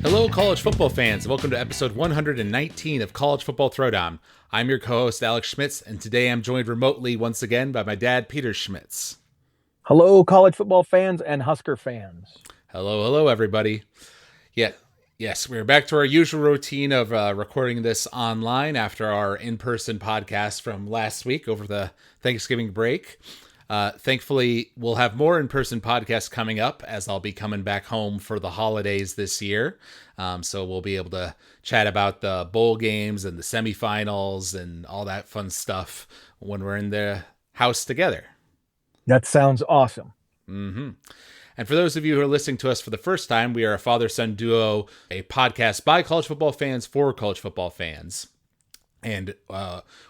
Hello, college football fans. Welcome to episode 119 of College Football Throwdown. I'm your co-host, Alex Schmitz, and today I'm joined remotely once again by my dad, Peter Schmitz. Hello, college football fans and Husker fans. Hello, everybody. Yes, we're back to our usual routine of recording this online after our in-person podcast from last week over the Thanksgiving break. Thankfully, we'll have more in-person podcasts coming up as I'll be coming back home for the holidays this year. So we'll be able to chat about the bowl games and the semifinals and all that fun stuff when we're in the house together. That sounds awesome. Mm-hmm. And for those of you who are listening to us for the first time, we are a father-son duo, a podcast by college football fans for college football fans. And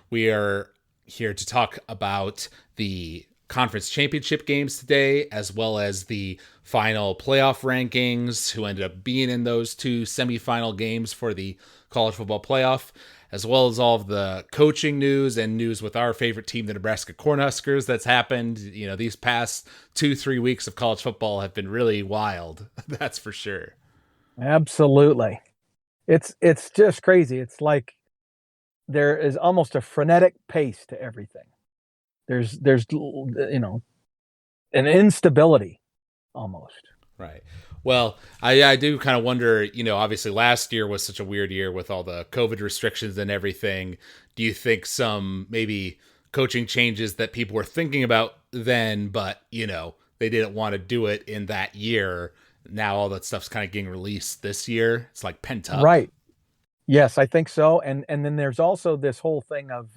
we are here to talk about the conference championship games today, as well as the final playoff rankings, who ended up being in those two semifinal games for the college football playoff, as well as all of the coaching news and news with our favorite team, the Nebraska Cornhuskers, that's happened. You know, these past 2-3 weeks of college football have been really wild. That's for sure. Absolutely. It's just crazy. It's like there is almost a frenetic pace to everything. There's an instability almost. Right. Well, I do kind of wonder, obviously last year was such a weird year with all the COVID restrictions and everything. Do you think some maybe coaching changes that people were thinking about then, but, they didn't want to do it in that year, now all that stuff's kind of getting released this year? It's like pent up. Right. Yes, I think so. And then there's also this whole thing of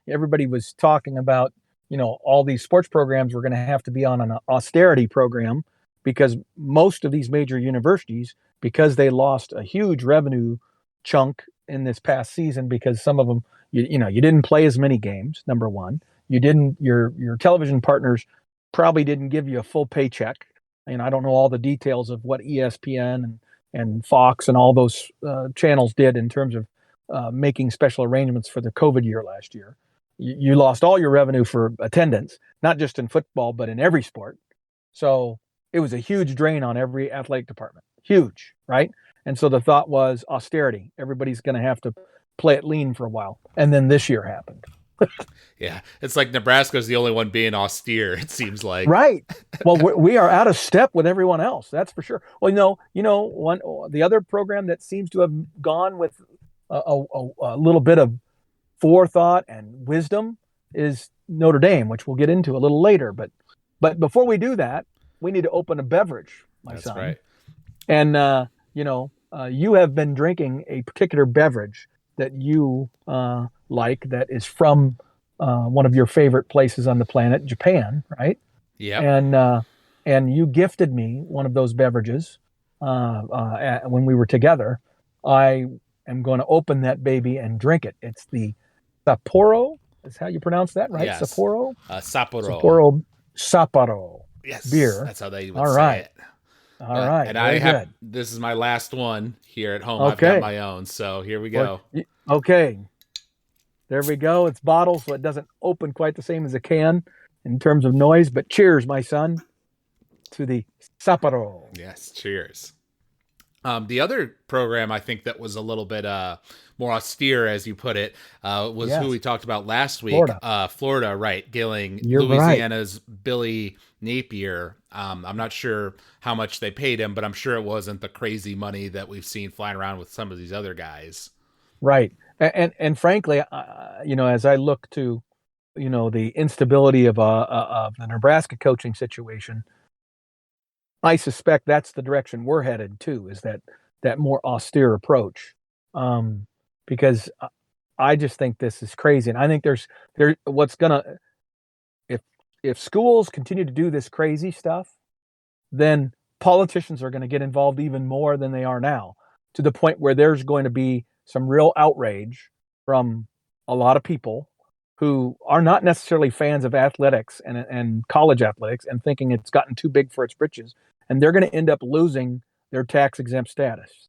everybody was talking about, all these sports programs were going to have to be on an austerity program because most of these major universities, because they lost a huge revenue chunk in this past season, because some of them, you didn't play as many games, number one. Your television partners probably didn't give you a full paycheck. I don't know all the details of what ESPN and Fox and all those channels did in terms of making special arrangements for the COVID year last year. You lost all your revenue for attendance, not just in football, but in every sport. So it was a huge drain on every athletic department. Huge, right? And so the thought was austerity. Everybody's going to have to play it lean for a while. And then this year happened. Yeah, it's like Nebraska's the only one being austere, it seems like. Right. Well, we are out of step with everyone else. That's for sure. Well, the other program that seems to have gone with a little bit of forethought and wisdom is Notre Dame, which we'll get into a little later. But before we do that, we need to open a beverage, my son. That's right. And you have been drinking a particular beverage that you like, that is from one of your favorite places on the planet, Japan, right? Yeah. And you gifted me one of those beverages when we were together. I am going to open that baby and drink it. It's the Sapporo, is how you pronounce that, right? Yes. Sapporo? Sapporo. Yes. Beer. That's how they would All say right. it. All right. And this is my last one here at home. Okay. I've got my own. So here we go. Okay. There we go. It's bottled, so it doesn't open quite the same as a can in terms of noise, but cheers, my son, to the Sapporo. Yes. Cheers. The other program I think that was a little bit more austere, as you put it, was who we talked about last week. Florida, right? Gilling Louisiana's right. Billy Napier. I'm not sure how much they paid him, but I'm sure it wasn't the crazy money that we've seen flying around with some of these other guys. Right. And frankly, as I look to, the instability of the Nebraska coaching situation, I suspect that's the direction we're headed to, is that more austere approach. Because I just think this is crazy. And I think if schools continue to do this crazy stuff, then politicians are going to get involved even more than they are now, to the point where there's going to be some real outrage from a lot of people who are not necessarily fans of athletics and college athletics, and thinking it's gotten too big for its britches. And they're going to end up losing their tax-exempt status.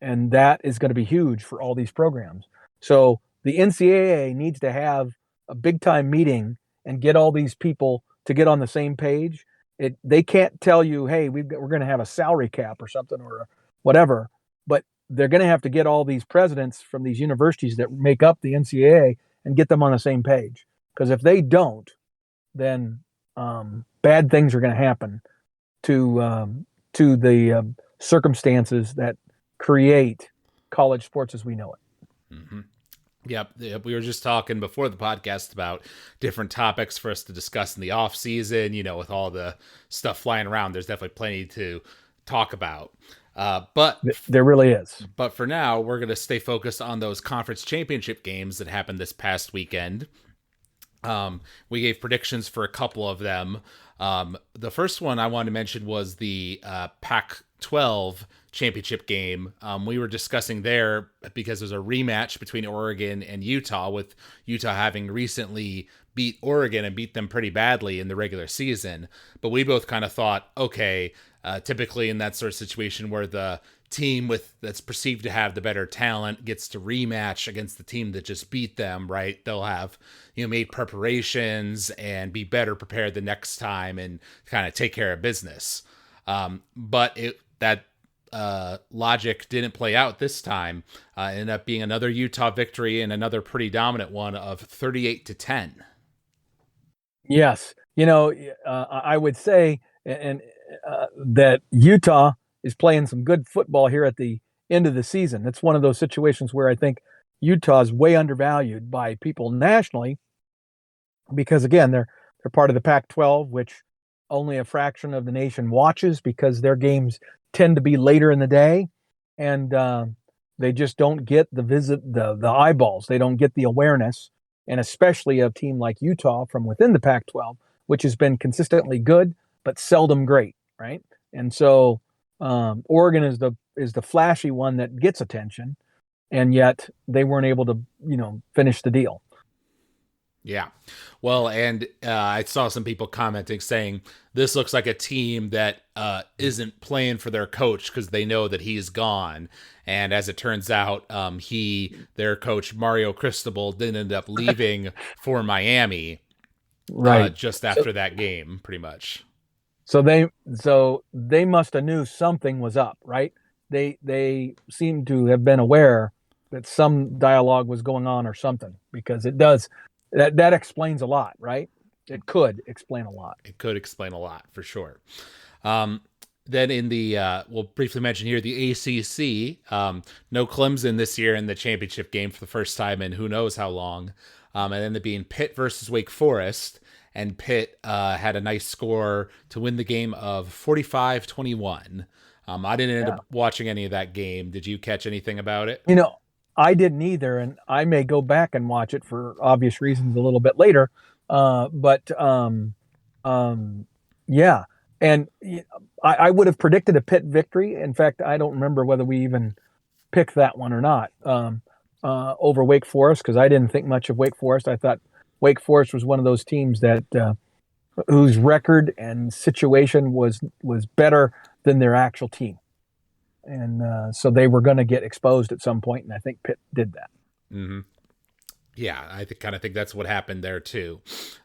And that is going to be huge for all these programs. So the NCAA needs to have a big-time meeting and get all these people to get on the same page. They can't tell you, hey, we're going to have a salary cap or something or whatever, but they're going to have to get all these presidents from these universities that make up the NCAA and get them on the same page. Because if they don't, then bad things are going to happen to the circumstances that create college sports as we know it. Mm-hmm. Yep. We were just talking before the podcast about different topics for us to discuss in the off season. With all the stuff flying around, there's definitely plenty to talk about. But there really is. But for now, we're going to stay focused on those conference championship games that happened this past weekend. We gave predictions for a couple of them. The first one I wanted to mention was the Pac-12 championship game. We were discussing there because there's a rematch between Oregon and Utah, with Utah having recently beat Oregon and beat them pretty badly in the regular season. But we both kind of thought, okay, typically in that sort of situation where the team that's perceived to have the better talent gets to rematch against the team that just beat them, right? They'll have, made preparations and be better prepared the next time and kind of take care of business. But that logic didn't play out this time. Ended up being another Utah victory and another pretty dominant one of 38-10. Yes. I would say that Utah is playing some good football here at the end of the season. It's one of those situations where I think Utah is way undervalued by people nationally because, again, they're part of the Pac-12, which only a fraction of the nation watches because their games tend to be later in the day, and they just don't get the eyeballs. They don't get the awareness, and especially a team like Utah from within the Pac-12, which has been consistently good but seldom great, right? And so Oregon is the flashy one that gets attention, and yet they weren't able to, finish the deal. Yeah. Well, and I saw some people commenting saying this looks like a team that isn't playing for their coach because they know that he's gone. And as it turns out, their coach, Mario Cristobal, didn't end up leaving for Miami just after that game, pretty much. So they must have knew something was up, right? They seem to have been aware that some dialogue was going on or something, because it does that explains a lot, right? It could explain a lot. It could explain a lot for sure. Then in the we'll briefly mention here the ACC. No Clemson this year in the championship game for the first time in who knows how long. And then there being Pitt versus Wake Forest. And Pitt had a nice score to win the game of 45-21. I didn't end up watching any of that game. Did you catch anything about it? I didn't either, and I may go back and watch it for obvious reasons a little bit later. But yeah. And I would have predicted a Pitt victory. In fact, I don't remember whether we even picked that one or not over Wake Forest, because I didn't think much of Wake Forest. I thought Wake Forest was one of those teams that whose record and situation was better than their actual team, and so they were going to get exposed at some point, and I think Pitt did that. Mm-hmm. Yeah, I kind of think that's what happened there too.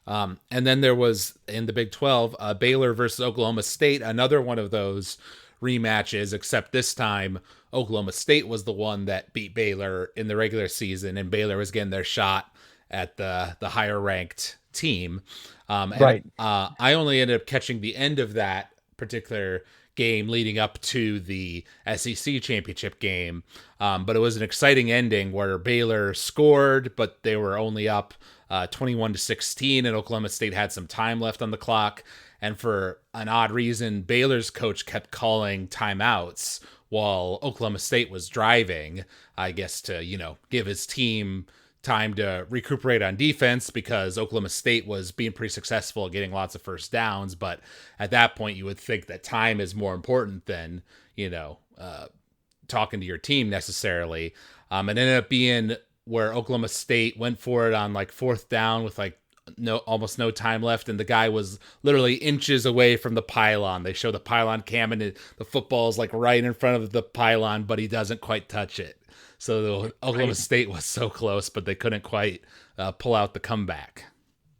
And then there was in the Big 12, Baylor versus Oklahoma State, another one of those rematches, except this time Oklahoma State was the one that beat Baylor in the regular season, and Baylor was getting their shot at the higher ranked team. Right. I only ended up catching the end of that particular game leading up to the SEC championship game. But it was an exciting ending where Baylor scored, but they were only up 21-16, and Oklahoma State had some time left on the clock. And for an odd reason, Baylor's coach kept calling timeouts while Oklahoma State was driving, I guess to, give his team time to recuperate on defense, because Oklahoma State was being pretty successful at getting lots of first downs. But at that point, you would think that time is more important than, talking to your team necessarily. It ended up being where Oklahoma State went for it on like fourth down with almost no time left, and the guy was literally inches away from the pylon. They show the pylon cam, and the football is like right in front of the pylon, but he doesn't quite touch it. So Oklahoma State was so close, but they couldn't quite pull out the comeback.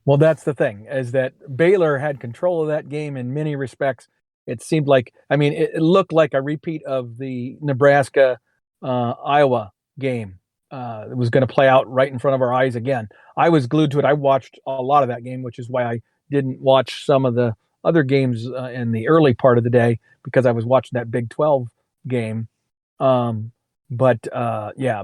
Well, that's the thing, is that Baylor had control of that game in many respects. It seemed like, I mean, it looked like a repeat of the Nebraska Iowa game. It was going to play out right in front of our eyes again. I was glued to it. I watched a lot of that game, which is why I didn't watch some of the other games in the early part of the day, because I was watching that Big 12 game. But yeah,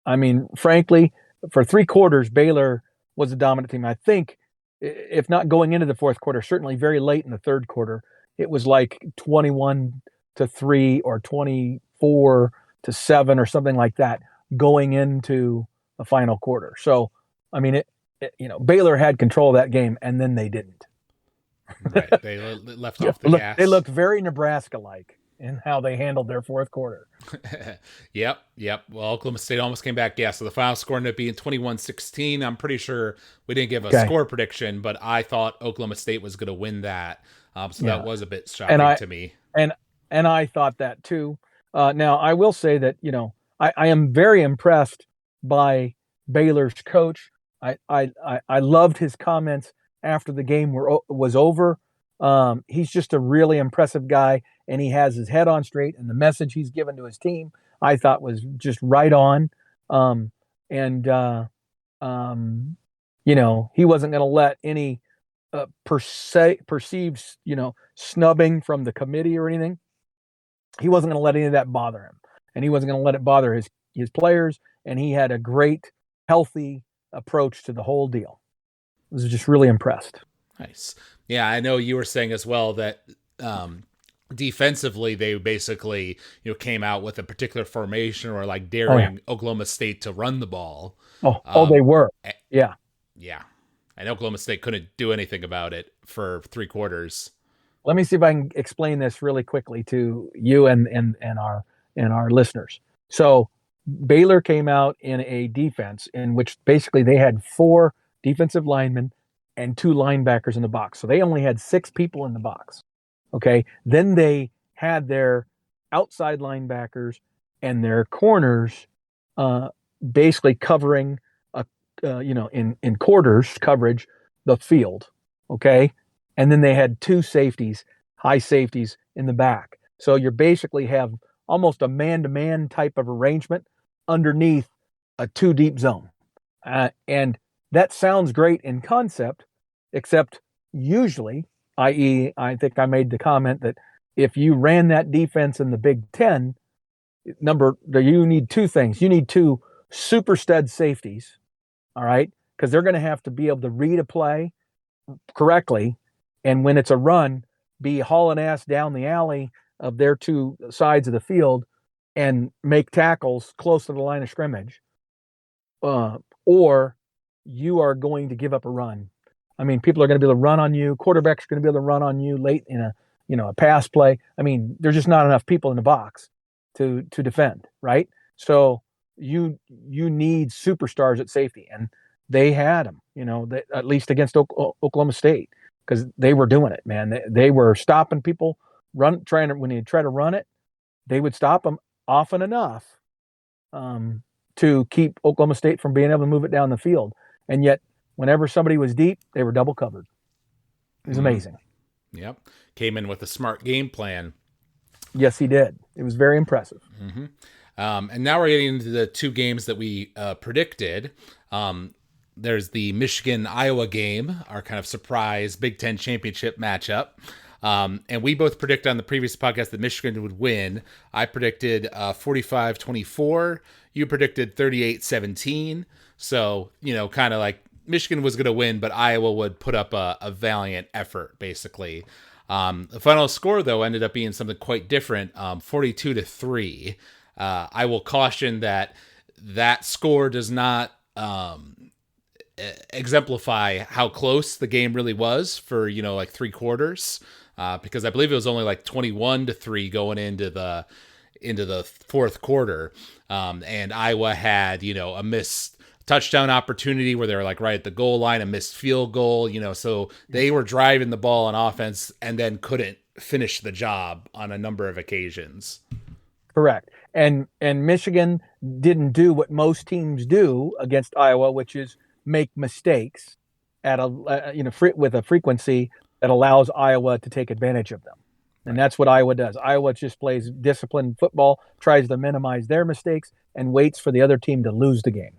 I mean, frankly, for 3 quarters, Baylor was a dominant team. I think, if not going into the fourth quarter, certainly very late in the third quarter, it was like 21-3 or 24-7 or something like that going into the final quarter. So, I mean, Baylor had control of that game, and then they didn't. Right. They left off the gas. They looked very Nebraska-like in how they handled their fourth quarter. Yep. Well, Oklahoma State almost came back. Yeah, so the final score ended up being 21-16. I'm pretty sure we didn't give a score prediction, but I thought Oklahoma State was going to win that. So that was a bit shocking to me. And I thought that too. Now, I will say that, I am very impressed by Baylor's coach. I loved his comments after the game was over. He's just a really impressive guy, and he has his head on straight, and the message he's given to his team, I thought, was just right on. He wasn't going to let any perceived, snubbing from the committee or anything. He wasn't going to let any of that bother him, and he wasn't going to let it bother his players. And he had a great, healthy approach to the whole deal. I was just really impressed. Nice. Yeah, I know you were saying as well that defensively they basically came out with a particular formation, or like daring Oklahoma State to run the ball. They were. Yeah. And Oklahoma State couldn't do anything about it for 3 quarters. Let me see if I can explain this really quickly to you and our listeners. So Baylor came out in a defense in which basically they had 4 defensive linemen and 2 linebackers in the box. So they only had 6 people in the box. Okay. Then they had their outside linebackers and their corners basically covering in quarters coverage the field. Okay. And then they had 2 safeties, high safeties in the back. So you basically have almost a man-to-man type of arrangement underneath a 2 deep zone. And that sounds great in concept, except usually, i.e., I think I made the comment that if you ran that defense in the Big Ten, you need 2 things. You need 2 super stud safeties, all right? Because they're going to have to be able to read a play correctly, and when it's a run, be hauling ass down the alley of their 2 sides of the field and make tackles close to the line of scrimmage, or you are going to give up a run. I mean, people are going to be able to run on you. Quarterback's going to be able to run on you late in a pass play. I mean, there's just not enough people in the box to defend, right? So you need superstars at safety, and they had them, at least against Oklahoma State, because they were doing it, man. They were stopping people when they try to run it, they would stop them often enough to keep Oklahoma State from being able to move it down the field. And yet, whenever somebody was deep, they were double covered. It was amazing. Yep. Came in with a smart game plan. Yes, he did. It was very impressive. Mm-hmm. And now we're getting into the 2 games that we predicted. There's the Michigan-Iowa game, our kind of surprise Big Ten championship matchup. And we both predicted on the previous podcast that Michigan would win. I predicted 45-24. You predicted 38-17. So, kind of like Michigan was going to win, but Iowa would put up a valiant effort, basically. The final score, though, ended up being something quite different, 42-3. I will caution that score does not exemplify how close the game really was for, 3 quarters, because I believe it was only like 21-3 going into the fourth quarter. And Iowa had, a missed touchdown opportunity where they were like right at the goal line, a missed field goal, so they were driving the ball on offense and then couldn't finish the job on a number of occasions. Correct. And Michigan didn't do what most teams do against Iowa, which is make mistakes. at a with a frequency that allows Iowa to take advantage of them. And Right. that's what Iowa does. Iowa just plays disciplined football, tries to minimize their mistakes, and waits for the other team to lose the game.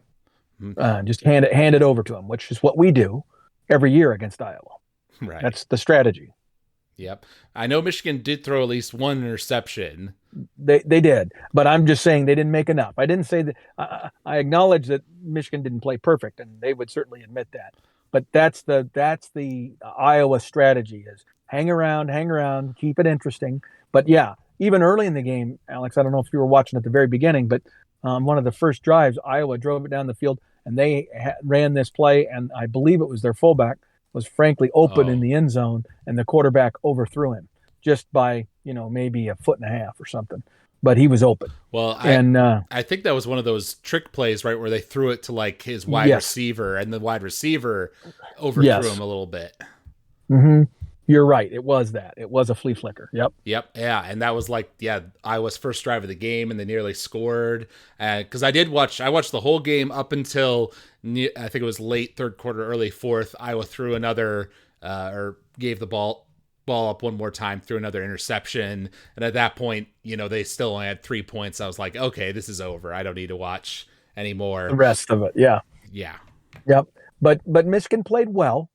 Mhm. Just hand it over to them, which is what we do every year against Iowa. Right. That's the strategy. Yep. I know Michigan did throw at least one interception. They did, but I'm just saying they didn't make enough. I didn't say that. I acknowledge that Michigan didn't play perfect, and they would certainly admit that. But that's the Iowa strategy: is hang around, keep it interesting. But yeah, even early in the game, Alex, I don't know if you were watching at the very beginning, but one of the first drives, Iowa drove it down the field, and they ran this play, and I believe it was their fullback was frankly open in Oh, the end zone, and the quarterback overthrew him just by maybe a foot and a half or something, but he was open. well, And I think that was one of those trick plays, right, where they threw it to like his wide yes, receiver, and the wide receiver overthrew him yes, a little bit. hmm you're right. It was that. It was a flea flicker. Yep. Yep, yeah, and that was like, yeah, Iowa's first drive of the game, and they nearly scored. Because I watched the whole game up until I think it was late third quarter, early fourth. Iowa threw another or gave the ball up one more time, threw another interception, and at that point, they still only had 3 points. I was like, okay, this is over. I don't need to watch The anymore. rest of it. Yeah. Yeah, Yep. But Michigan played well,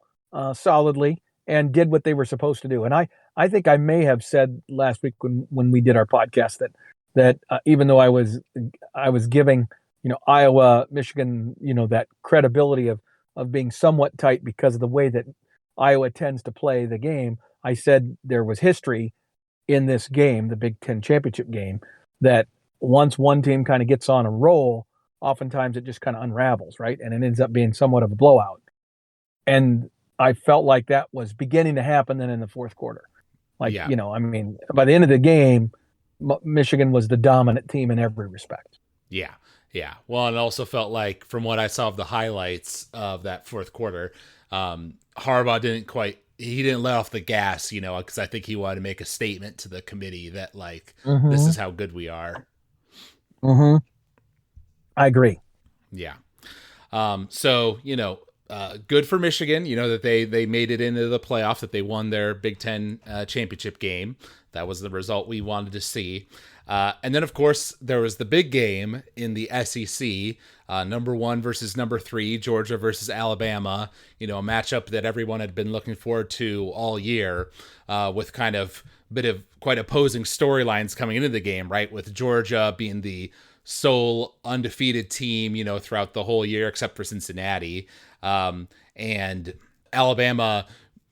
solidly, and did what they were supposed to do. And I think I may have said last week when we did our podcast that even though I was giving Iowa, Michigan, that credibility of being somewhat tight because of the way that Iowa tends to play the game, I said there was history in this game, the Big Ten championship game, that once one team kind of gets on a roll, oftentimes it just kind of unravels, right? And it ends up being somewhat of a blowout. And I felt like that was beginning to happen then in the fourth quarter. Like, yeah. I mean, by the end of the game, Michigan was the dominant team in every respect. Yeah. Yeah. Well, and it also felt like from what I saw of the highlights of that fourth quarter, Harbaugh he didn't let off the gas, because I think he wanted to make a statement to the committee that like, this Mm-hmm. is how good we are. Mm-hmm. I agree. Yeah. So, good for Michigan, that they made it into the playoff, that they won their Big Ten championship game. That was the result we wanted to see. And then, of course, there was the big game in the SEC, number 1 versus number 3, Georgia versus Alabama, a matchup that everyone had been looking forward to all year, with kind of bit of quite opposing storylines coming into the game, right? With Georgia being the sole undefeated team, throughout the whole year, except for Cincinnati. And Alabama,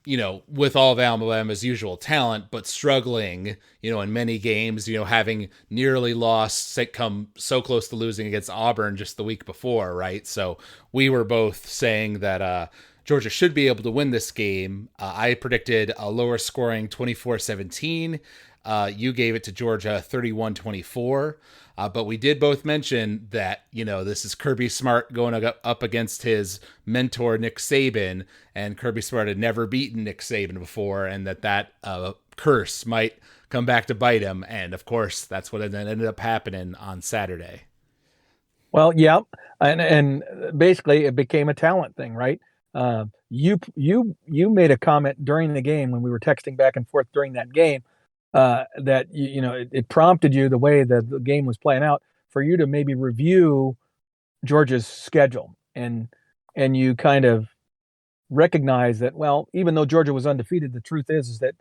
with all of Alabama's usual talent, but struggling, in many games, having nearly lost, come so close to losing against Auburn just the week before, right? So we were both saying that Georgia should be able to win this game. I predicted a lower scoring 24-17. You gave it to Georgia 31-24. But we did both mention that, this is Kirby Smart going up against his mentor, Nick Saban, and Kirby Smart had never beaten Nick Saban before, and that curse might come back to bite him. And, of course, that's what ended up happening on Saturday. Well, yeah, and basically it became a talent thing, right? You made a comment during the game when we were texting back and forth during that game, that it prompted you, the way that the game was playing out, for you to maybe review Georgia's schedule, and you kind of recognize that, well, even though Georgia was undefeated, the truth is that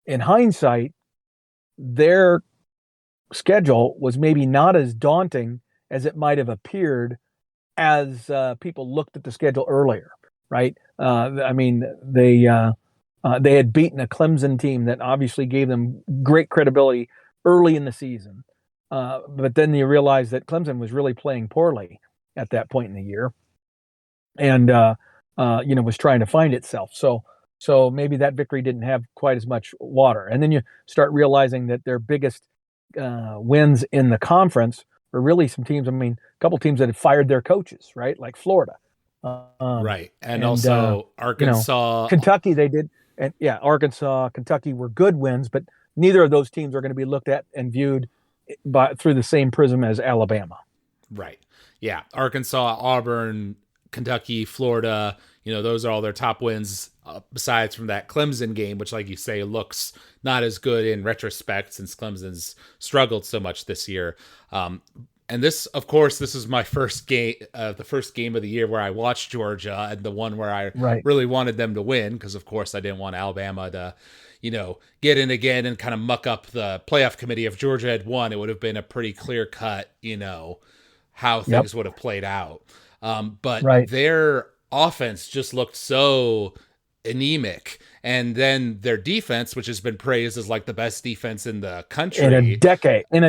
in hindsight their schedule was maybe not as daunting as it might have appeared as people looked at the schedule earlier, right? I mean, they had beaten a Clemson team that obviously gave them great credibility early in the season, but then you realize that Clemson was really playing poorly at that point in the year, and was trying to find itself. So maybe that victory didn't have quite as much water, and then you start realizing that their biggest wins in the conference were really some teams. I mean, a couple teams that had fired their coaches, right? Like Florida, Right. And and also Arkansas. Kentucky. They did, and yeah, Arkansas, Kentucky were good wins, but neither of those teams are going to be looked at and viewed through the same prism as Alabama. Right. Yeah. Arkansas, Auburn, Kentucky, Florida, those are all their top wins, besides from that Clemson game, which, like you say, looks not as good in retrospect since Clemson's struggled so much this year. And this, of course, this is my first game, the first game of the year where I watched Georgia, and the one where I really wanted them to win, because, of course, I didn't want Alabama to, get in again and kind of muck up the playoff committee. If Georgia had won, it would have been a pretty clear cut, how things would have played out. But their offense just looked so anemic. And then their defense, which has been praised as like the best defense in the country. In a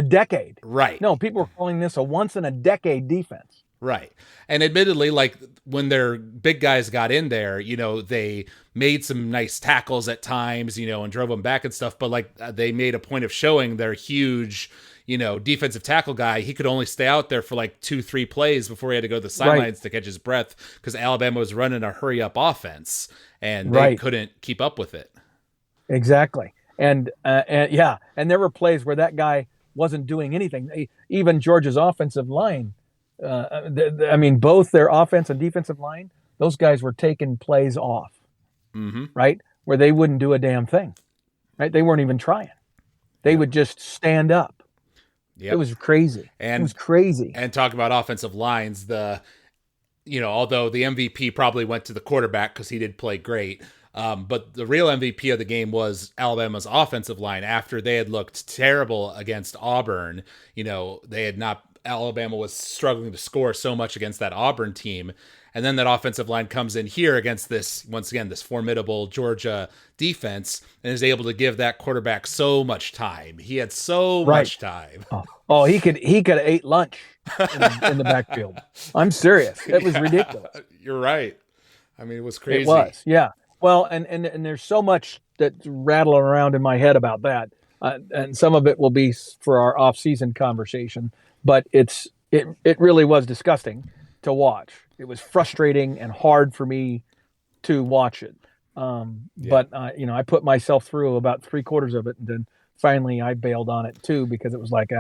decade. Right. No, people were calling this a once in a decade defense. Right. And admittedly, like when their big guys got in there, they made some nice tackles at times, and drove them back and stuff. But like they made a point of showing their huge, defensive tackle guy, he could only stay out there for like 2-3 plays before he had to go to the sidelines to catch his breath, because Alabama was running a hurry up offense and they couldn't keep up with it. Exactly. And there were plays where that guy wasn't doing anything. Even Georgia's offensive line, both their offense and defensive line, those guys were taking plays off, right? Where they wouldn't do a damn thing, right? They weren't even trying. They would just stand up. Yep. It was crazy. And talk about offensive lines, although the MVP probably went to the quarterback because he did play great. But the real MVP of the game was Alabama's offensive line. After they had looked terrible against Auburn, Alabama was struggling to score so much against that Auburn team. And then that offensive line comes in here against this formidable Georgia defense and is able to give that quarterback so much time. He had so much time. Oh, he could have ate lunch in the backfield. I'm serious. It was ridiculous. You're right. I mean, it was crazy. It was, yeah. Well, and there's so much that's rattling around in my head about that. And some of it will be for our off-season conversation, but it really was disgusting to watch. It was frustrating and hard for me to watch it. But I put myself through about 3/4 of it, and then finally I bailed on it too, because it was like,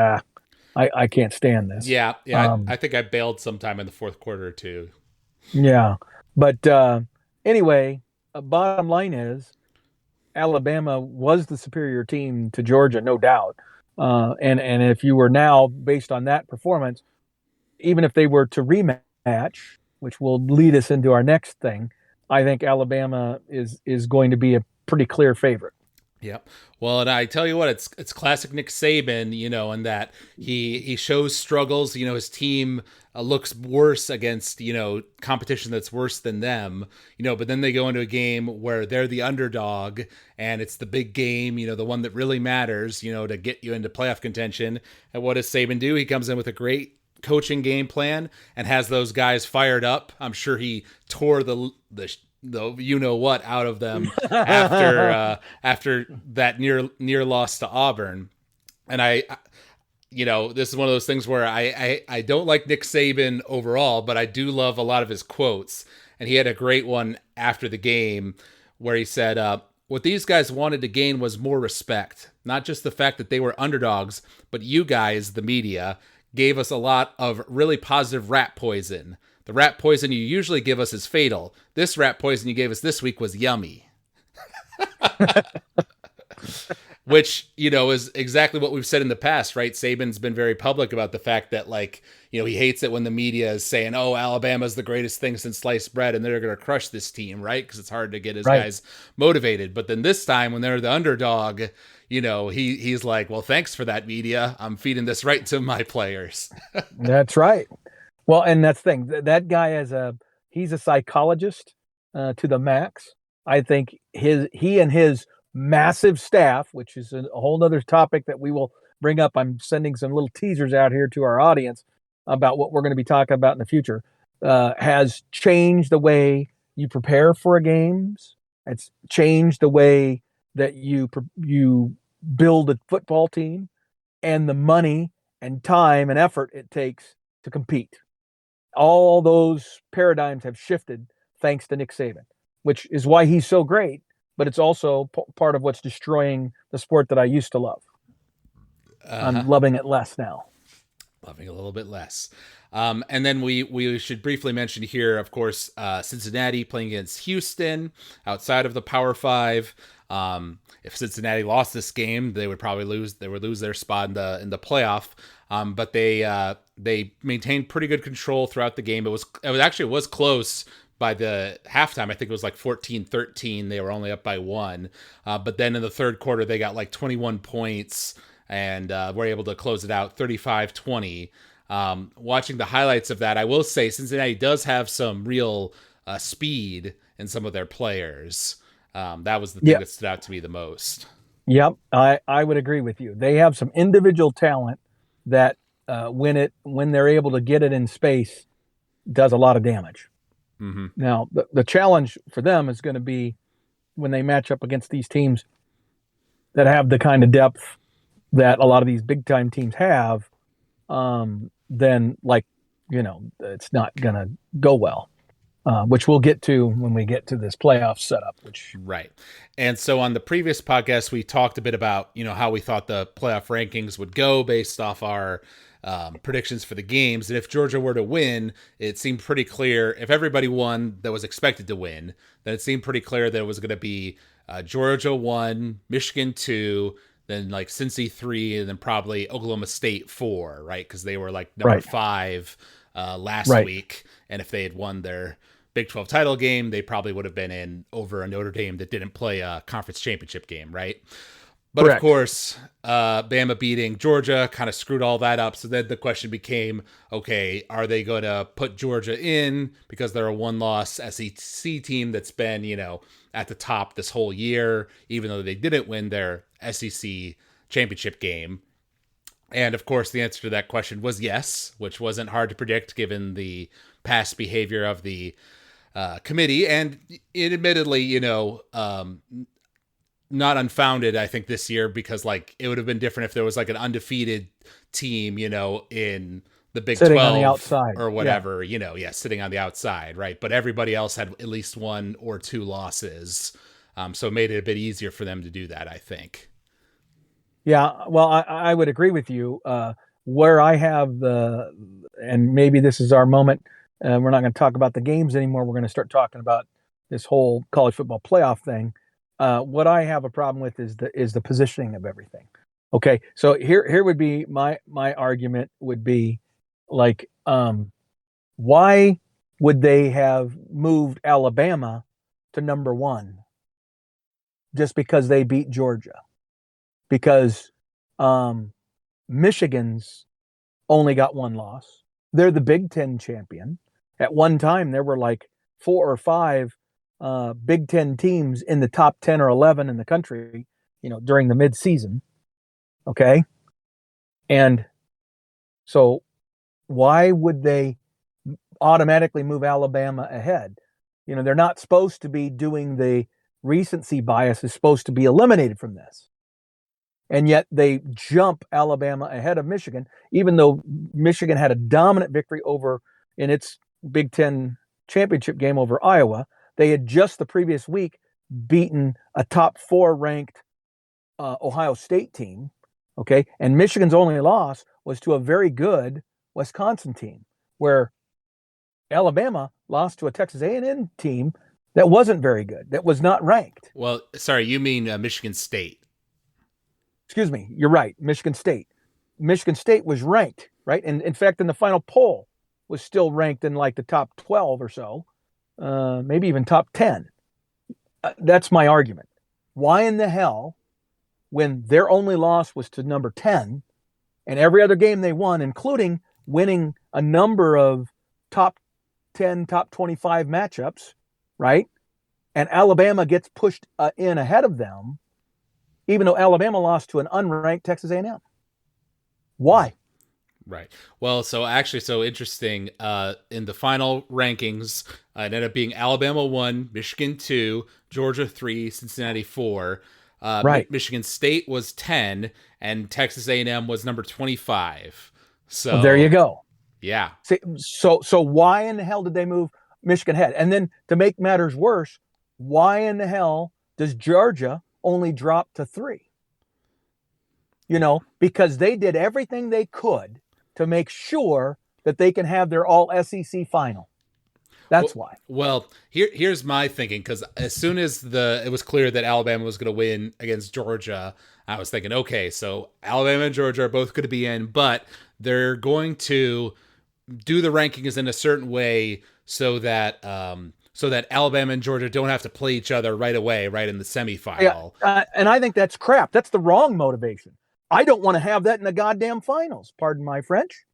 I can't stand this. Yeah. I think I bailed sometime in the fourth quarter too. Yeah. But anyway, bottom line is Alabama was the superior team to Georgia, no doubt. And if you were now, based on that performance, even if they were to rematch, which will lead us into our next thing, I think Alabama is going to be a pretty clear favorite. Yep. Well, and I tell you what, it's classic Nick Saban, in that he shows struggles. His team looks worse against, competition that's worse than them, but then they go into a game where they're the underdog and it's the big game, the one that really matters, to get you into playoff contention. And what does Saban do? He comes in with a great coaching game plan and has those guys fired up. I'm sure he tore the what out of them after that near loss to Auburn. And this is one of those things where I don't like Nick Saban overall, but I do love a lot of his quotes. And he had a great one after the game where he said, what these guys wanted to gain was more respect, not just the fact that they were underdogs, but you guys, the media, gave us a lot of really positive rat poison. The rat poison you usually give us is fatal. This rat poison you gave us this week was yummy. Which, is exactly what we've said in the past, right? Saban's been very public about the fact that, he hates it when the media is saying, oh, Alabama's the greatest thing since sliced bread and they're going to crush this team, right? Because it's hard to get his guys motivated. But then this time when they're the underdog, he's like, well, thanks for that, media. I'm feeding this right to my players. That's right. Well, and that's the thing. That guy he's a psychologist to the max. I think he and his massive staff, which is a whole other topic that we will bring up. I'm sending some little teasers out here to our audience about what we're going to be talking about in the future, has changed the way you prepare for games. It's changed the way that you build a football team and the money and time and effort it takes to compete. All those paradigms have shifted thanks to Nick Saban, which is why he's so great, but it's also part of what's destroying the sport that I used to love. I'm loving it less now. Loving a little bit less. And then we should briefly mention here, of course, Cincinnati playing against Houston outside of the Power Five. If Cincinnati lost this game, they would probably lose. They would lose their spot in the playoff. But they maintained pretty good control throughout the game. It was close by the halftime. I think it was like 14-13. They were only up by one. But then in the third quarter, they got like 21 points and were able to close it out 35-20. Watching the highlights of that, I will say Cincinnati does have some real speed in some of their players. That was the thing that stood out to me the most. Yep, I would agree with you. They have some individual talent that when they're able to get it in space, does a lot of damage. Mm-hmm. Now, the challenge for them is going to be when they match up against these teams that have the kind of depth that a lot of these big time teams have, then it's not going to go well, which we'll get to when we get to this playoff setup. Right. And so on the previous podcast, we talked a bit about, how we thought the playoff rankings would go based off our predictions for the games. And if Georgia were to win, it seemed pretty clear. If everybody won that was expected to win, then it seemed pretty clear that it was going to be Georgia 1, Michigan 2, then like Cincy 3, and then probably Oklahoma State 4, right? Because they were like number 5 last week. And if they had won their Big 12 title game, they probably would have been in over a Notre Dame that didn't play a conference championship game, right? But Correct. Of course, Bama beating Georgia kind of screwed all that up. So then the question became, okay, are they going to put Georgia in because they're a one-loss SEC team that's been, at the top this whole year, even though they didn't win their SEC championship game? And of course, the answer to that question was yes, which wasn't hard to predict given the past behavior of the committee. And it admittedly, not unfounded, I think, this year, because it would have been different if there was like an undefeated team, in the Big sitting 12 on the outside or whatever, sitting on the outside, right? But everybody else had at least 1 or 2 losses. So it made it a bit easier for them to do that, I think. Yeah, well, I would agree with you. Where I have and maybe this is our moment, we're not going to talk about the games anymore. We're going to start talking about this whole college football playoff thing. What I have a problem with is the positioning of everything. Okay, so here would be my argument would be like, why would they have moved Alabama to number 1 just because they beat Georgia? Because Michigan's only got 1 loss. They're the Big Ten champion. At one time, there were like 4 or 5 Big Ten teams in the top 10 or 11 in the country, during the midseason. Okay. And so why would they automatically move Alabama ahead? They're not supposed to be doing the recency bias is supposed to be eliminated from this. And yet they jump Alabama ahead of Michigan, even though Michigan had a dominant victory in its Big Ten championship game over Iowa. They had just the previous week beaten a top 4 ranked Ohio State team. Okay. And Michigan's only loss was to a very good Wisconsin team, where Alabama lost to a Texas A&M team that wasn't very good, that was not ranked. Well, sorry, you mean Michigan State. Excuse me. You're right. Michigan State. Michigan State was ranked, right? And in fact, in the final poll was still ranked in like the top 12 or so, maybe even top 10. That's my argument. Why in the hell, when their only loss was to number 10 and every other game they won, including winning a number of top 10, top 25 matchups, right? And Alabama gets pushed in ahead of them, even though Alabama lost to an unranked Texas A&M. Why? Right. Well, so interesting. In the final rankings, it ended up being Alabama 1, Michigan 2, Georgia 3, Cincinnati 4. Right. Michigan State was 10, and Texas A&M was number 25. So well, there you go. Yeah. See, so why in the hell did they move Michigan ahead? And then to make matters worse, why in the hell does Georgia only drop to 3? Because they did everything they could to make sure that they can have their all SEC final. That's why. Well, here's my thinking, because as soon as it was clear that Alabama was going to win against Georgia, I was thinking, okay, so Alabama and Georgia are both going to be in, but they're going to do the rankings in a certain way so that Alabama and Georgia don't have to play each other right away, right in the semifinal. Yeah, and I think that's crap. That's the wrong motivation. I don't want to have that in the goddamn finals. Pardon my French.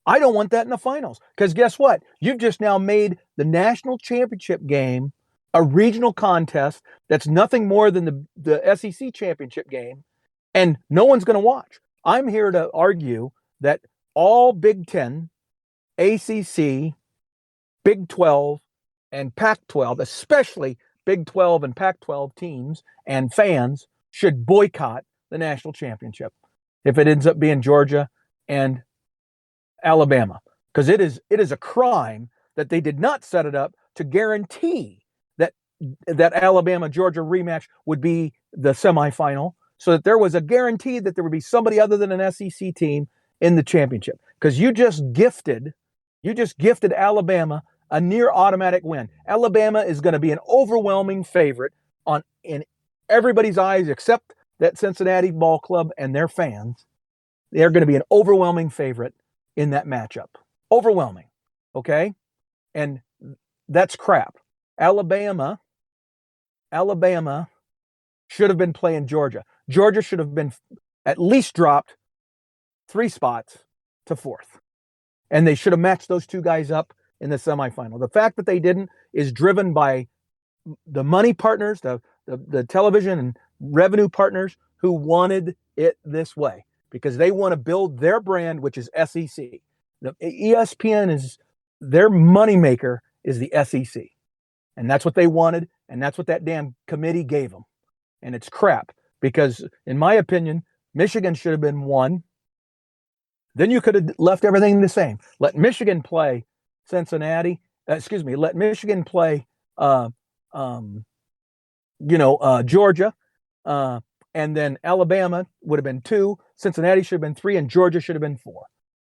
I don't want that in the finals, because guess what? You've just now made the national championship game a regional contest that's nothing more than the SEC championship game, and no one's going to watch. I'm here to argue that all Big Ten, ACC, Big 12, and Pac-12, especially Big 12 and Pac-12 teams and fans, should boycott the national championship if it ends up being Georgia and Alabama, because it is a crime that they did not set it up to guarantee that Alabama Georgia rematch would be the semifinal, so that there was a guarantee that there would be somebody other than an SEC team in the championship. Because you just gifted Alabama a near automatic win. Alabama is going to be an overwhelming favorite in everybody's eyes except that Cincinnati ball club and their fans. They're going to be an overwhelming favorite in that matchup. Overwhelming. Okay? And that's crap. Alabama should have been playing Georgia. Georgia should have been at least dropped 3 spots to 4th. And they should have matched those two guys up in the semifinal. The fact that they didn't is driven by the money partners, the television and revenue partners who wanted it this way, because they want to build their brand, which is SEC. The ESPN is their moneymaker is the SEC. And that's what they wanted, and that's what that damn committee gave them. And it's crap, because in my opinion, Michigan should have been 1. Then you could have left everything the same. Let Michigan play Cincinnati. Let Michigan play, Georgia. And then Alabama would have been 2. Cincinnati should have been 3, and Georgia should have been 4.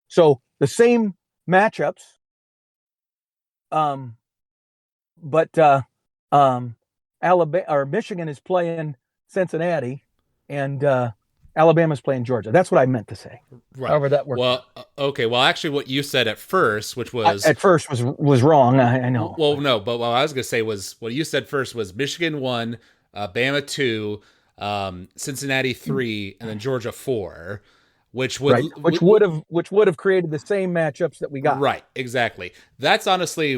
So the same matchups. But Alabama or Michigan is playing Cincinnati, and Alabama's playing Georgia. That's what I meant to say. Right. However that works. Well, okay. Well, actually, what you said at first, which was was wrong. I know. Well, no, but what I was going to say was what you said first was Michigan 1, Bama 2, Cincinnati 3, and then Georgia 4. Which would have created the same matchups that we got. Right, exactly. That's honestly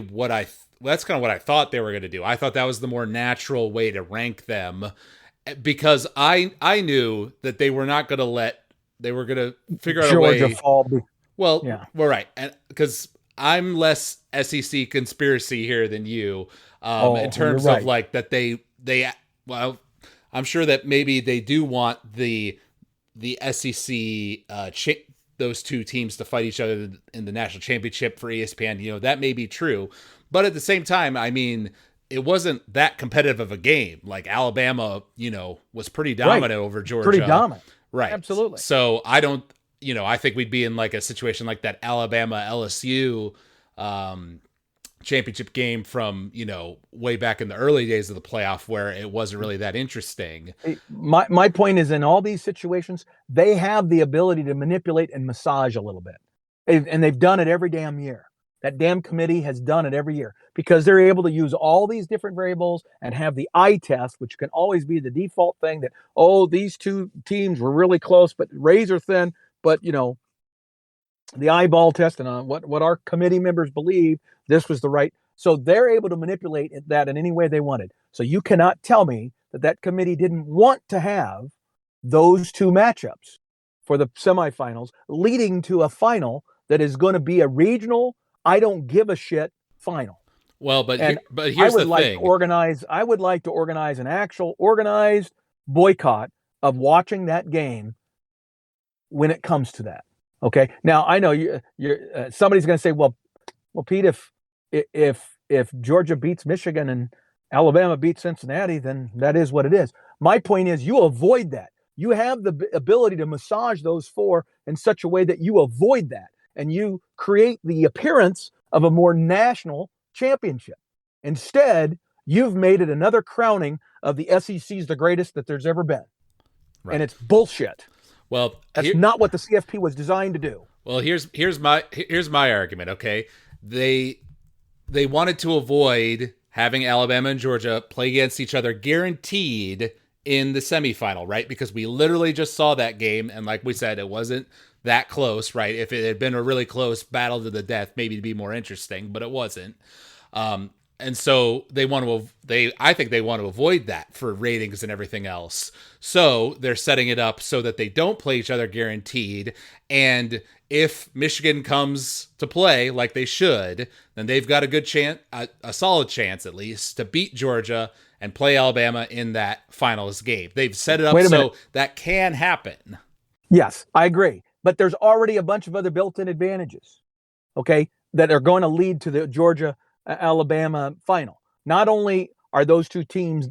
that's kind of what I thought they were going to do. I thought that was the more natural way to rank them, because I knew that they were not going to they were going to figure out Georgia a way. Fall. Well, yeah. Well, right, and because I'm less SEC conspiracy here than you, in terms of like that they well, I'm sure that maybe they do want the SEC, those two teams to fight each other in the national championship for ESPN. That may be true, but at the same time, I mean, it wasn't that competitive of a game. Like Alabama, was pretty dominant over Georgia. Pretty dominant. Right. Absolutely. So I don't, I think we'd be in like a situation like that Alabama LSU, championship game from way back in the early days of the playoff, where it wasn't really that interesting. My point is, in all these situations, they have the ability to manipulate and massage a little bit, and they've done it every damn year. That damn committee has done it every year, because they're able to use all these different variables and have the eye test, which can always be the default thing that, these two teams were really close but razor thin, but the eyeball test and what our committee members believe this was the right. So they're able to manipulate that in any way they wanted. So you cannot tell me that committee didn't want to have those two matchups for the semifinals, leading to a final that is going to be a regional, I don't give a shit final. Well, but here's the thing. I would like to organize an actual organized boycott of watching that game when it comes to that. Okay. Now I know you're somebody's going to say, well, Pete, if Georgia beats Michigan and Alabama beats Cincinnati, then that is what it is. My point is, you avoid that. You have the ability to massage those 4 in such a way that you avoid that. and you create the appearance of a more national championship. Instead, you've made it another crowning of the SEC's the greatest that there's ever been. Right. And it's bullshit. Well, that's not what the CFP was designed to do. Well, here's my argument. Okay, they wanted to avoid having Alabama and Georgia play against each other guaranteed in the semifinal, right? Because we literally just saw that game, and like we said, it wasn't that close, right? If it had been a really close battle to the death, maybe it'd be more interesting, but it wasn't. And so I think they want to avoid that for ratings and everything else. So they're setting it up so that they don't play each other guaranteed. And if Michigan comes to play like they should, then they've got a good chance, a solid chance at least, to beat Georgia and play Alabama in that finals game. They've set it up so that can happen. Yes, I agree. But there's already a bunch of other built-in advantages, okay, that are going to lead to the Georgia-Alabama final. Not only are those two teams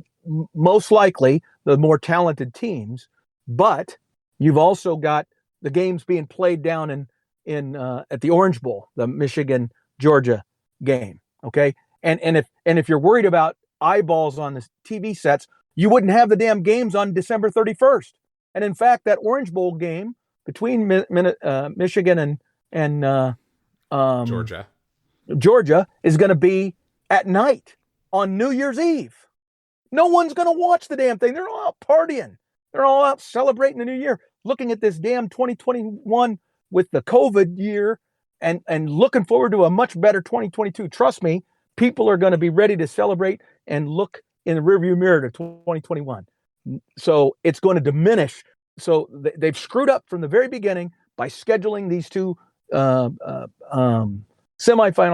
most likely the more talented teams, but you've also got the games being played down in at the Orange Bowl, the Michigan-Georgia game, okay? And if you're worried about eyeballs on the TV sets, you wouldn't have the damn games on December 31st. And in fact, that Orange Bowl game between Michigan and Georgia is going to be at night on New Year's Eve. No one's going to watch the damn thing. They're all out partying. They're all out celebrating the new year, looking at this damn 2021 with the COVID year and looking forward to a much better 2022. Trust me, people are going to be ready to celebrate and look in the rearview mirror to 2021. So it's going to diminish. So they've screwed up from the very beginning by scheduling these two semifinal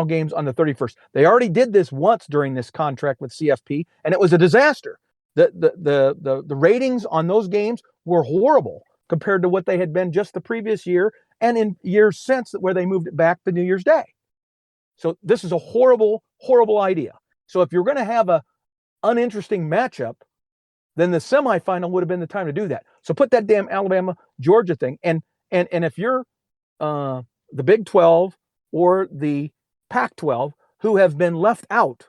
games on the 31st. They already did this once during this contract with CFP, and it was a disaster. The ratings on those games were horrible compared to what they had been just the previous year and in years since, where they moved it back to New Year's Day. So this is a horrible, horrible idea. So if you're going to have a uninteresting matchup, then the semifinal would have been the time to do that. So put that damn Alabama Georgia thing, and if you're the Big 12 or the Pac-12, who have been left out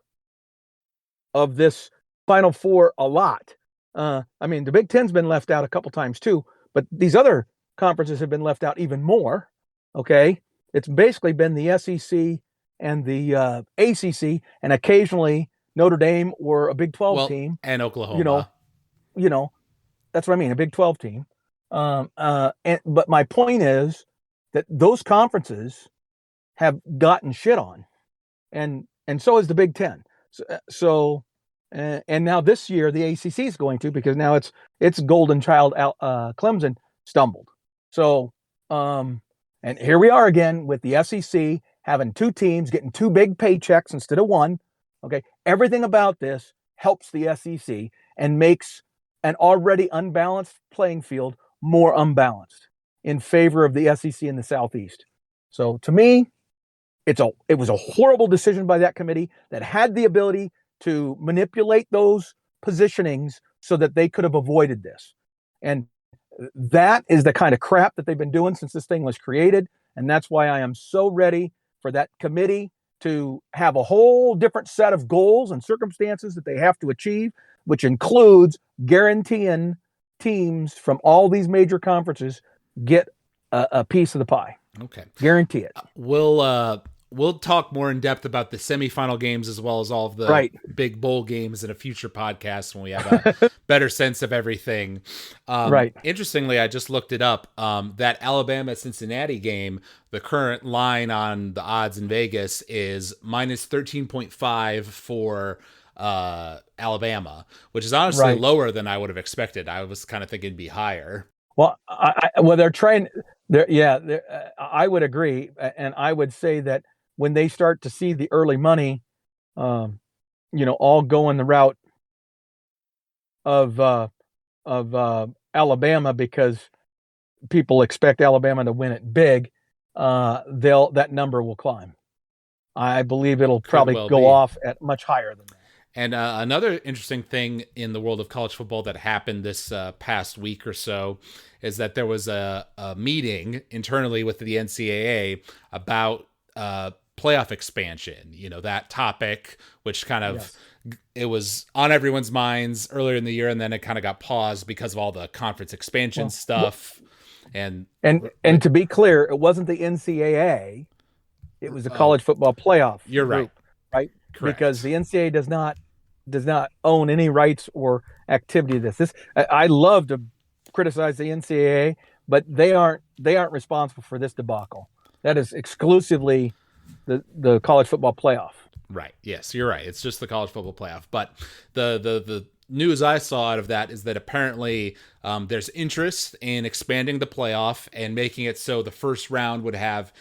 of this Final Four a lot. I mean, the Big Ten's been left out a couple times too, but these other conferences have been left out even more. Okay, it's basically been the SEC and the ACC, and occasionally Notre Dame or a Big 12 team, and Oklahoma. You know, that's what I mean, a Big 12 team. But my point is that those conferences have gotten shit on, and so is the Big Ten. And now this year the ACC is going to, because now it's golden child Clemson stumbled. So and here we are again with the SEC having two teams getting two big paychecks instead of one. Okay, everything about this helps the SEC and makes an already unbalanced playing field more unbalanced in favor of the SEC in the Southeast. So to me, it was a horrible decision by that committee that had the ability to manipulate those positionings so that they could have avoided this. And that is the kind of crap that they've been doing since this thing was created. And that's why I am so ready for that committee to have a whole different set of goals and circumstances that they have to achieve, which includes guaranteeing teams from all these major conferences get a piece of the pie. Okay. Guarantee it. We'll talk more in depth about the semifinal games as well as all of the big bowl games in a future podcast when we have a better sense of everything. Interestingly, I just looked it up. That Alabama-Cincinnati game, the current line on the odds in Vegas is minus 13.5 for Alabama, which is honestly lower than I would have expected. I was kind of thinking it'd be higher. Well, they're trying. I would agree, and I would say that when they start to see the early money, all going the route of Alabama, because people expect Alabama to win it big, that number will climb. I believe it'll probably go off at much higher than that. And another interesting thing in the world of college football that happened this past week or so is that there was a meeting internally with the NCAA about playoff expansion. You know, that topic, which kind of Yes. it was on everyone's minds earlier in the year, and then it kind of got paused because of all the conference expansion Well, stuff. And and to be clear, it wasn't the NCAA; it was the oh, college football playoff you're right, group, right? Because correct. the NCAA does not own any rights or activity to this. I love to criticize the NCAA, but they aren't responsible for this debacle. That is exclusively the college football playoff. Right. Yes, you're right. It's just the college football playoff. But the news I saw out of that is that apparently there's interest in expanding the playoff and making it so the first round would have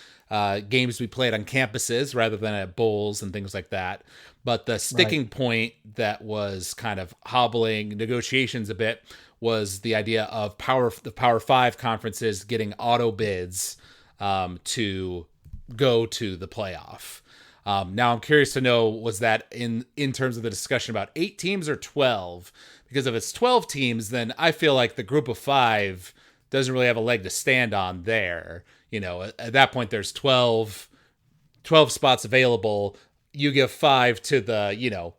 games we played on campuses rather than at bowls and things like that. But the Right. sticking point that was kind of hobbling negotiations a bit was the idea of the Power Five conferences getting auto bids to go to the playoff. Now I'm curious to know, was that in terms of the discussion about 8 teams or 12? Because if it's 12 teams, then I feel like the group of five doesn't really have a leg to stand on there. You know, at that point there's 12 spots available. You give five to the,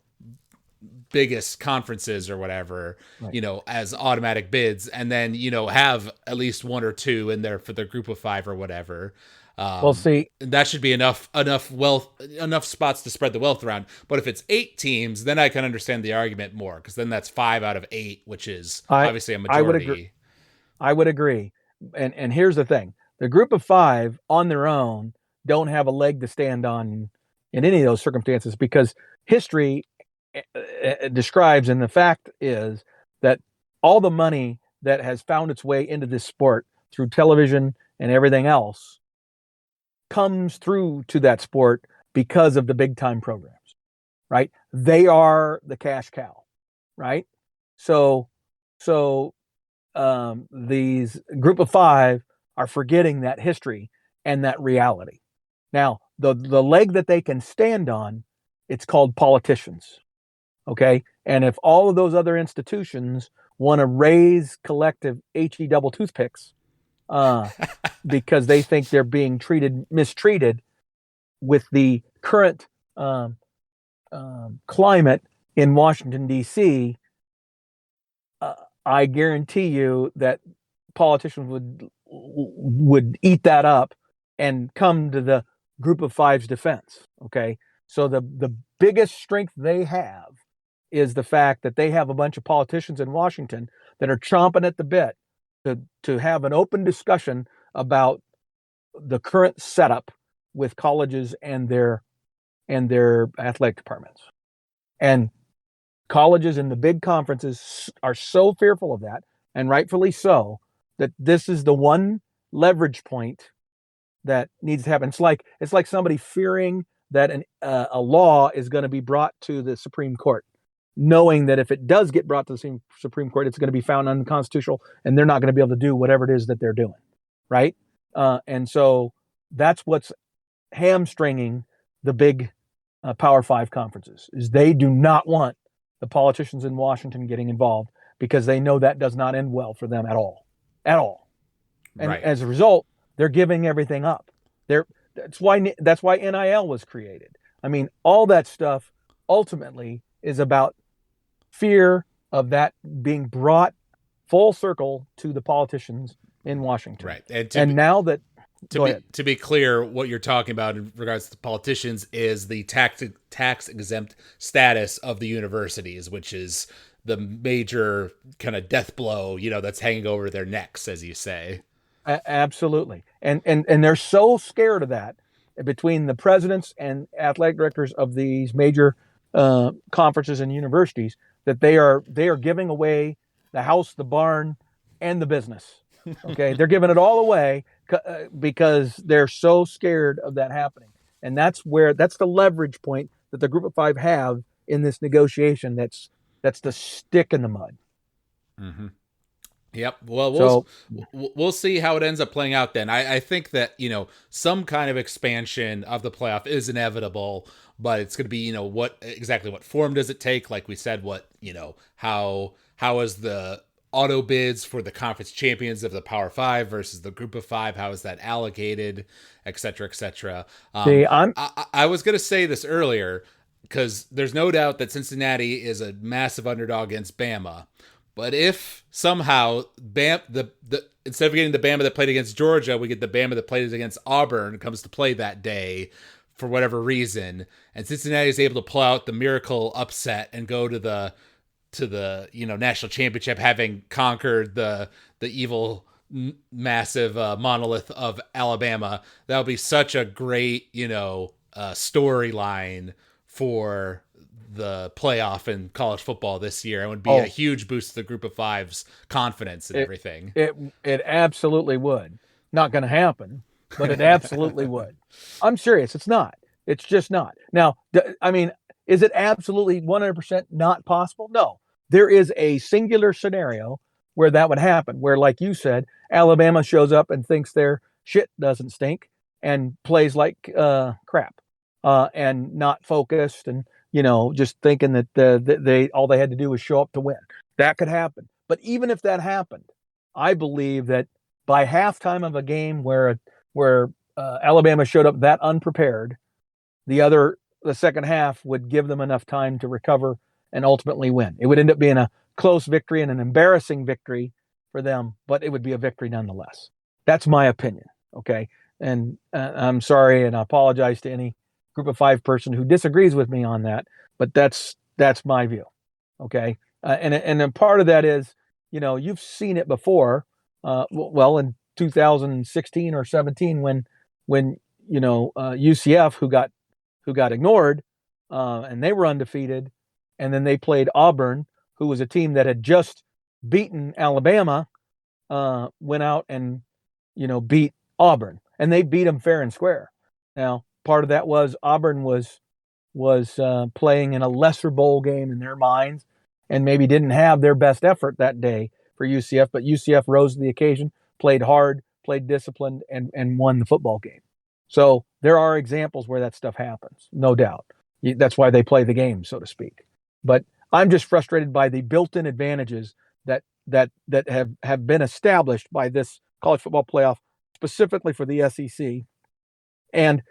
biggest conferences or whatever, Right. as automatic bids, and then, have at least one or two in there for the group of five or whatever. Well, see, That should be enough spots to spread the wealth around. But if it's 8 teams, then I can understand the argument more, because then that's 5 out of 8, which is I obviously a I would agree. majority. I would agree. And here's the thing: the group of five on their own don't have a leg to stand on in any of those circumstances because history describes, and the fact is that all the money that has found its way into this sport through television and everything else comes through to that sport because of the big time programs, right? They are the cash cow, right? So, so these group of five are forgetting that history and that reality. Now, the leg that they can stand on, it's called politicians. Okay. And if all of those other institutions want to raise collective HE double toothpicks uh, because they think they're being mistreated with the current climate in Washington, D.C., I guarantee you that politicians would eat that up and come to the group of five's defense. Okay. So the biggest strength they have is the fact that they have a bunch of politicians in Washington that are chomping at the bit to have an open discussion about the current setup with colleges and their athletic departments. And colleges and the big conferences are so fearful of that, and rightfully so, that this is the one leverage point that needs to happen. It's like somebody fearing that a law is going to be brought to the Supreme Court, knowing that if it does get brought to the Supreme Court, it's going to be found unconstitutional, and they're not going to be able to do whatever it is that they're doing, right? And so that's what's hamstringing the big Power Five conferences is they do not want the politicians in Washington getting involved because they know that does not end well for them at all. And Right. as a result, they're giving everything up. They're that's why NIL was created. I mean, all that stuff ultimately is about fear of that being brought full circle to the politicians in Washington. Right. And And now that go ahead. to be clear, what you're talking about in regards to politicians is the tax exempt status of the universities, which is the major kind of death blow, that's hanging over their necks, as you say. Absolutely. And they're so scared of that between the presidents and athletic directors of these major conferences and universities that they are giving away the house, the barn, and the business. Okay, they're giving it all away because they're so scared of that happening, and that's the leverage point that the group of five have in this negotiation. That's the stick in the mud. Mm-hmm. Yep. Well, So we'll see how it ends up playing out. Then I think that some kind of expansion of the playoff is inevitable, but it's going to be what form does it take? Like we said, what how is the auto bids for the conference champions of the Power Five versus the Group of Five? How is that allocated, et cetera, et cetera. see, I'm I was going to say this earlier because there's no doubt that Cincinnati is a massive underdog against Bama. But if somehow the instead of getting the Bama that played against Georgia, we get the Bama that played against Auburn comes to play that day for whatever reason, and Cincinnati is able to pull out the miracle upset and go to the national championship, having conquered the evil massive monolith of Alabama, that would be such a great storyline for the playoff in college football this year. It would be a huge boost to the Group of Five's confidence and everything. It absolutely would. Not going to happen, but it absolutely would. I'm serious. It's not. It's just not. Now, I mean, is it absolutely 100% not possible? No. There is a singular scenario where that would happen, where, like you said, Alabama shows up and thinks their shit doesn't stink and plays like crap and not focused and just thinking that they all they had to do was show up to win. That could happen. But even if that happened, I believe that by halftime of a game where Alabama showed up that unprepared, the second half would give them enough time to recover and ultimately win. It would end up being a close victory and an embarrassing victory for them, but it would be a victory nonetheless. That's my opinion. Okay. And I'm sorry, and I apologize to any Group of Five person who disagrees with me on that, but that's my view. Okay. And then part of that is, you've seen it before. Well, in 2016 or 17, when UCF, who got ignored, and they were undefeated, and then they played Auburn, who was a team that had just beaten Alabama, went out and beat Auburn, and they beat them fair and square. Now, part of that was Auburn was playing in a lesser bowl game in their minds, and maybe didn't have their best effort that day for UCF. But UCF rose to the occasion, played hard, played disciplined, and won the football game. So there are examples where that stuff happens, no doubt. That's why they play the game, so to speak. But I'm just frustrated by the built-in advantages that have been established by this college football playoff, specifically for the SEC. And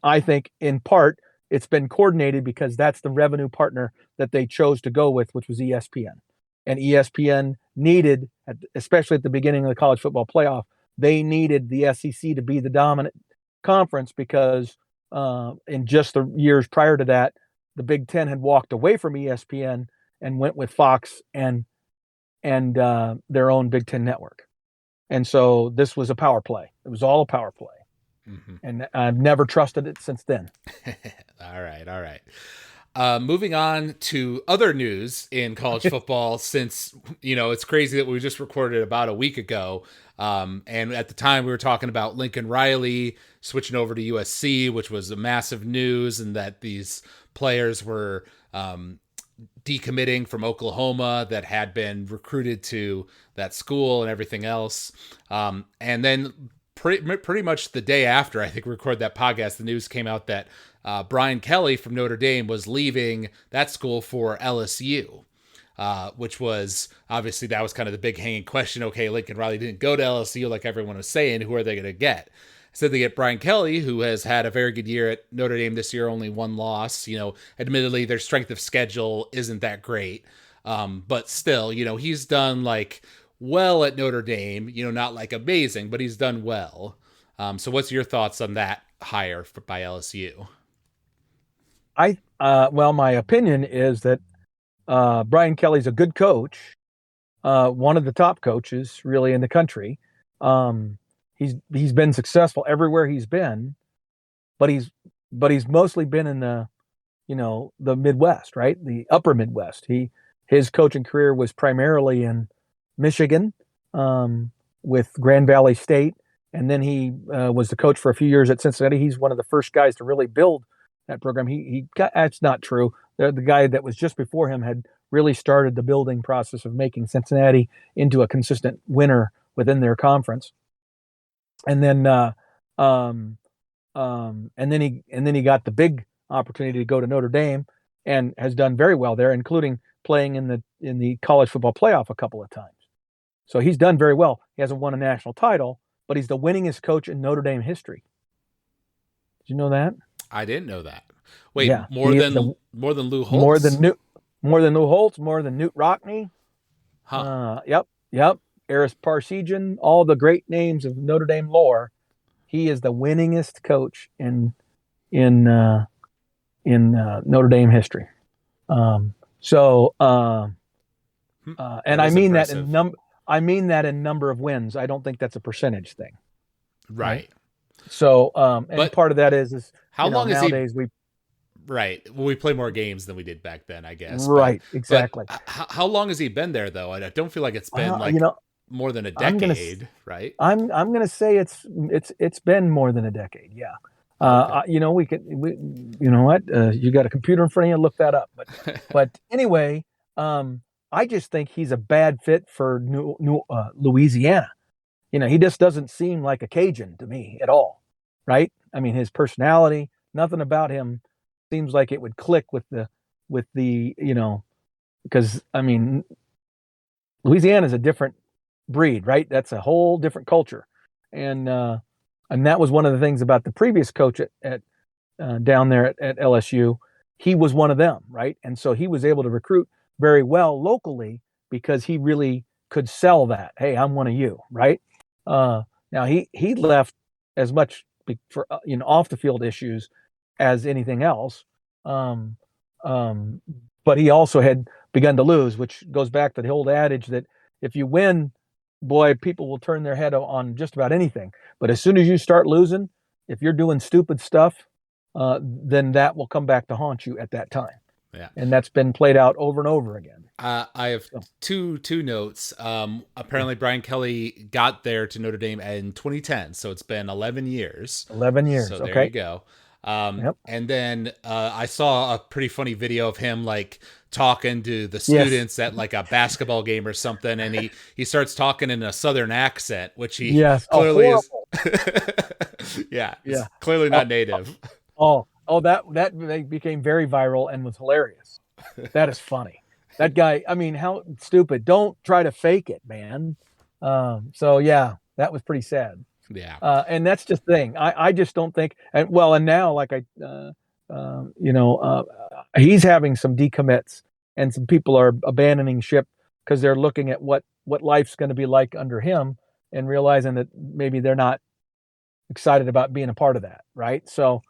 I think in part it's been coordinated because that's the revenue partner that they chose to go with, which was ESPN. And ESPN needed, especially at the beginning of the college football playoff, they needed the SEC to be the dominant conference because in just the years prior to that, the Big Ten had walked away from ESPN and went with Fox and their own Big Ten network. And so this was a power play. It was all a power play. Mm-hmm. And I've never trusted it since then. All right. Moving on to other news in college football, since, it's crazy that we just recorded about a week ago. And at the time we were talking about Lincoln Riley switching over to USC, which was a massive news, and that these players were decommitting from Oklahoma that had been recruited to that school and everything else. And then pretty much the day after, I think we recorded that podcast, the news came out that Brian Kelly from Notre Dame was leaving that school for LSU, which was obviously, that was kind of the big hanging question. Okay, Lincoln Riley didn't go to LSU like everyone was saying. Who are they going to get? So they get Brian Kelly, who has had a very good year at Notre Dame this year, only one loss. Admittedly, their strength of schedule isn't that great. But still, he's done well at Notre Dame, not amazing, but he's done well. So what's your thoughts on that hire by LSU? Well, my opinion is that Brian Kelly's a good coach, one of the top coaches really in the country. He's been successful everywhere he's been, but he's mostly been in the Midwest, right? The upper Midwest. His coaching career was primarily in Michigan, with Grand Valley State, and then he was the coach for a few years at Cincinnati. He's one of the first guys to really build that program. That's not true. The guy that was just before him had really started the building process of making Cincinnati into a consistent winner within their conference. And then and then he got the big opportunity to go to Notre Dame and has done very well there, including playing in the college football playoff a couple of times. So he's done very well. He hasn't won a national title, but he's the winningest coach in Notre Dame history. Did you know that? I didn't know that. Wait, Yeah, more than Lou Holtz? More than Lou Holtz, more than Newt Rockne. Huh. Yep. Eris Parsegian, all the great names of Notre Dame lore. He is the winningest coach in Notre Dame history. And I mean impressive. I mean that in number of wins. I don't think that's a percentage thing. Right. So, and part of that is how long nowadays is he? Right. Well, we play more games than we did back then, I guess. Right. Exactly. But how long has he been there, though? I don't feel like it's been more than a decade, right? I'm going to say it's been more than a decade. Yeah. Okay. You know what? You got a computer in front of you, look that up. But anyway, I just think he's a bad fit for Louisiana. He just doesn't seem like a Cajun to me at all. Right. I mean, his personality, nothing about him seems like it would click with the, because I mean, Louisiana is a different breed, right? That's a whole different culture. And that was one of the things about the previous coach at down there at LSU. He was one of them, right? And so he was able to recruit very well locally because he really could sell that. Hey, I'm one of you, right? Now he left as much for off the field issues as anything else, but he also had begun to lose, which goes back to the old adage that if you win, boy, people will turn their head on just about anything. But as soon as you start losing, if you're doing stupid stuff, then that will come back to haunt you at that time. Yeah. And that's been played out over and over again. I have two notes. Apparently Brian Kelly got there to Notre Dame in 2010. So it's been 11 years. 11 years. So there you go. And then I saw a pretty funny video of him like talking to the students at like a basketball game or something, and he starts talking in a Southern accent, which he clearly is. It's clearly not native. That became very viral and was hilarious. That is funny. That guy, I mean, how stupid. Don't try to fake it, man. So yeah, that was pretty sad. Yeah. And that's just the thing. I just don't think, and now like he's having some decommits and some people are abandoning ship because they're looking at what life's going to be like under him and realizing that maybe they're not excited about being a part of that. Right. So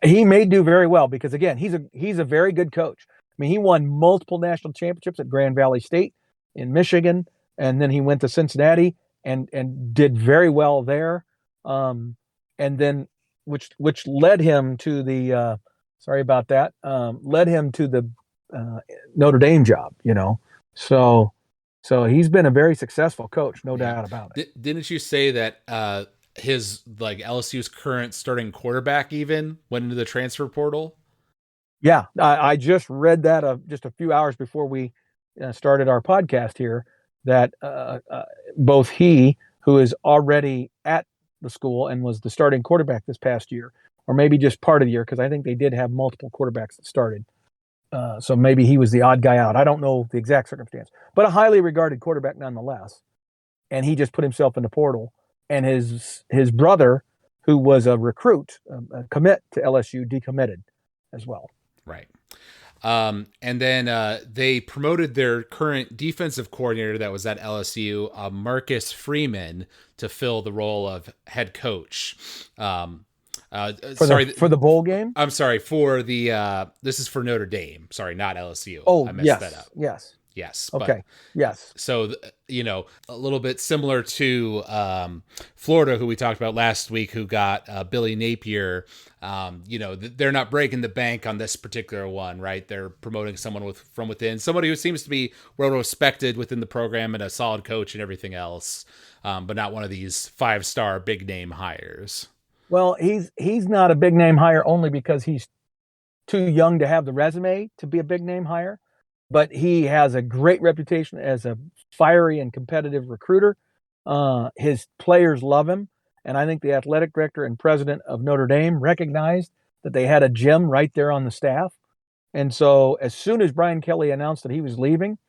he may do very well because again, he's a very good coach. I mean, he won multiple national championships at Grand Valley State in Michigan, and then he went to Cincinnati and did very well there. And then which led him to the led him to the Notre Dame job, So he's been a very successful coach, no doubt about it. Didn't you say that his like LSU's current starting quarterback even went into the transfer portal? Yeah, I just read that just a few hours before we started our podcast here, that both he, who is already at the school and was the starting quarterback this past year, or maybe just part of the year, because I think they did have multiple quarterbacks that started. So maybe he was the odd guy out. I don't know the exact circumstance, but a highly regarded quarterback nonetheless. And he just put himself in the portal. And his brother, who was a recruit, a commit to LSU, decommitted as well. Right. And then they promoted their current defensive coordinator that was at LSU, Marcus Freeman, to fill the role of head coach. For the bowl game? I'm sorry, for the this is for Notre Dame. Sorry, not LSU. Oh, I messed that up. Yes. Okay. Yes. So, a little bit similar to Florida, who we talked about last week, who got Billy Napier. They're not breaking the bank on this particular one, right? They're promoting someone from within, somebody who seems to be well respected within the program and a solid coach and everything else, but not one of these 5-star big name hires. Well, he's not a big name hire only because he's too young to have the resume to be a big name hire, but he has a great reputation as a fiery and competitive recruiter. His players love him. And I think the athletic director and president of Notre Dame recognized that they had a gem right there on the staff. And so as soon as Brian Kelly announced that he was leaving,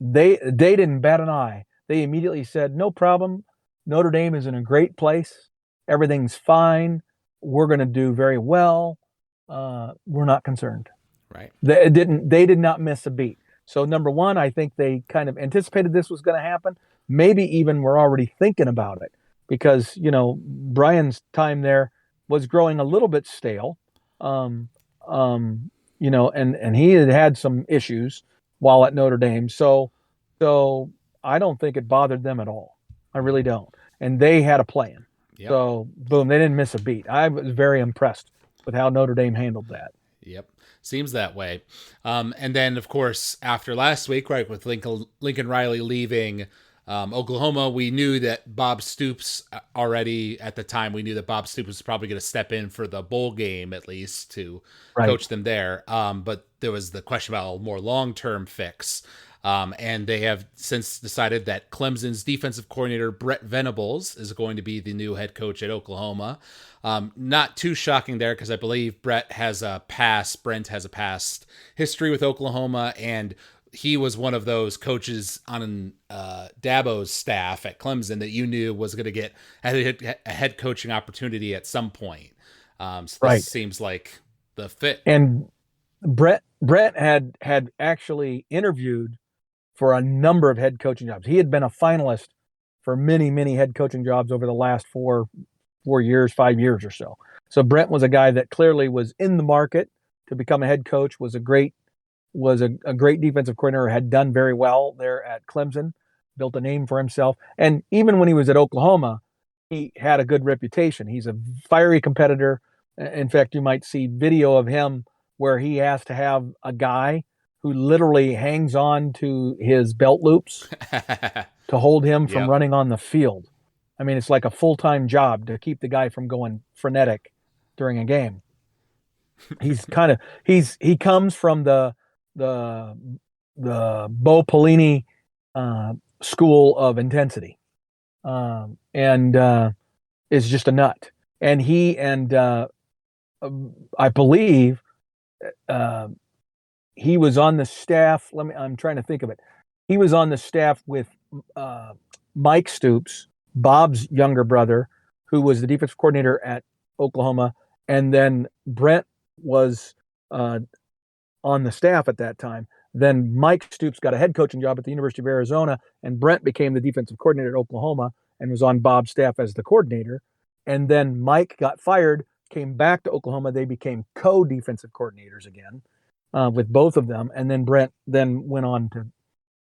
they didn't bat an eye. They immediately said, no problem. Notre Dame is in a great place. Everything's fine. We're going to do very well. We're not concerned. Right. They did not miss a beat. So number one, I think they kind of anticipated this was going to happen. Maybe even were already thinking about it because, Brian's time there was growing a little bit stale. And he had some issues while at Notre Dame. So I don't think it bothered them at all. I really don't. And they had a plan. Yep. So boom, they didn't miss a beat. I was very impressed with how Notre Dame handled that. Yep. Seems that way. And then, of course, after last week, right, with Lincoln Riley leaving Oklahoma, we knew that Bob Stoops already at the time, we knew that Bob Stoops was probably going to step in for the bowl game, at least to coach them there. But there was the question about a more long-term fix. And they have since decided that Clemson's defensive coordinator, Brent Venables, is going to be the new head coach at Oklahoma. Not too shocking there because I believe Brent has a past history with Oklahoma, and he was one of those coaches on Dabo's staff at Clemson that you knew was going to get a head coaching opportunity at some point. So this seems like the fit. And Brent had actually interviewed for a number of head coaching jobs. He had been a finalist for many, many head coaching jobs over the last 5 years or so. So Brent was a guy that clearly was in the market to become a head coach, was a great defensive coordinator, had done very well there at Clemson, built a name for himself. And even when he was at Oklahoma, he had a good reputation. He's a fiery competitor. In fact, you might see video of him where he has to have a guy who literally hangs on to his belt loops to hold him from running on the field. I mean, it's like a full-time job to keep the guy from going frenetic during a game. He comes from the Bo Pelini school of intensity, and is just a nut. And he and I believe he was on the staff. I'm trying to think of it. He was on the staff with Mike Stoops, Bob's younger brother, who was the defensive coordinator at Oklahoma. And then Brent was on the staff at that time. Then Mike Stoops got a head coaching job at the University of Arizona, and Brent became the defensive coordinator at Oklahoma and was on Bob's staff as the coordinator. And then Mike got fired, came back to Oklahoma. They became co-defensive coordinators again. With both of them, and then Brent then went on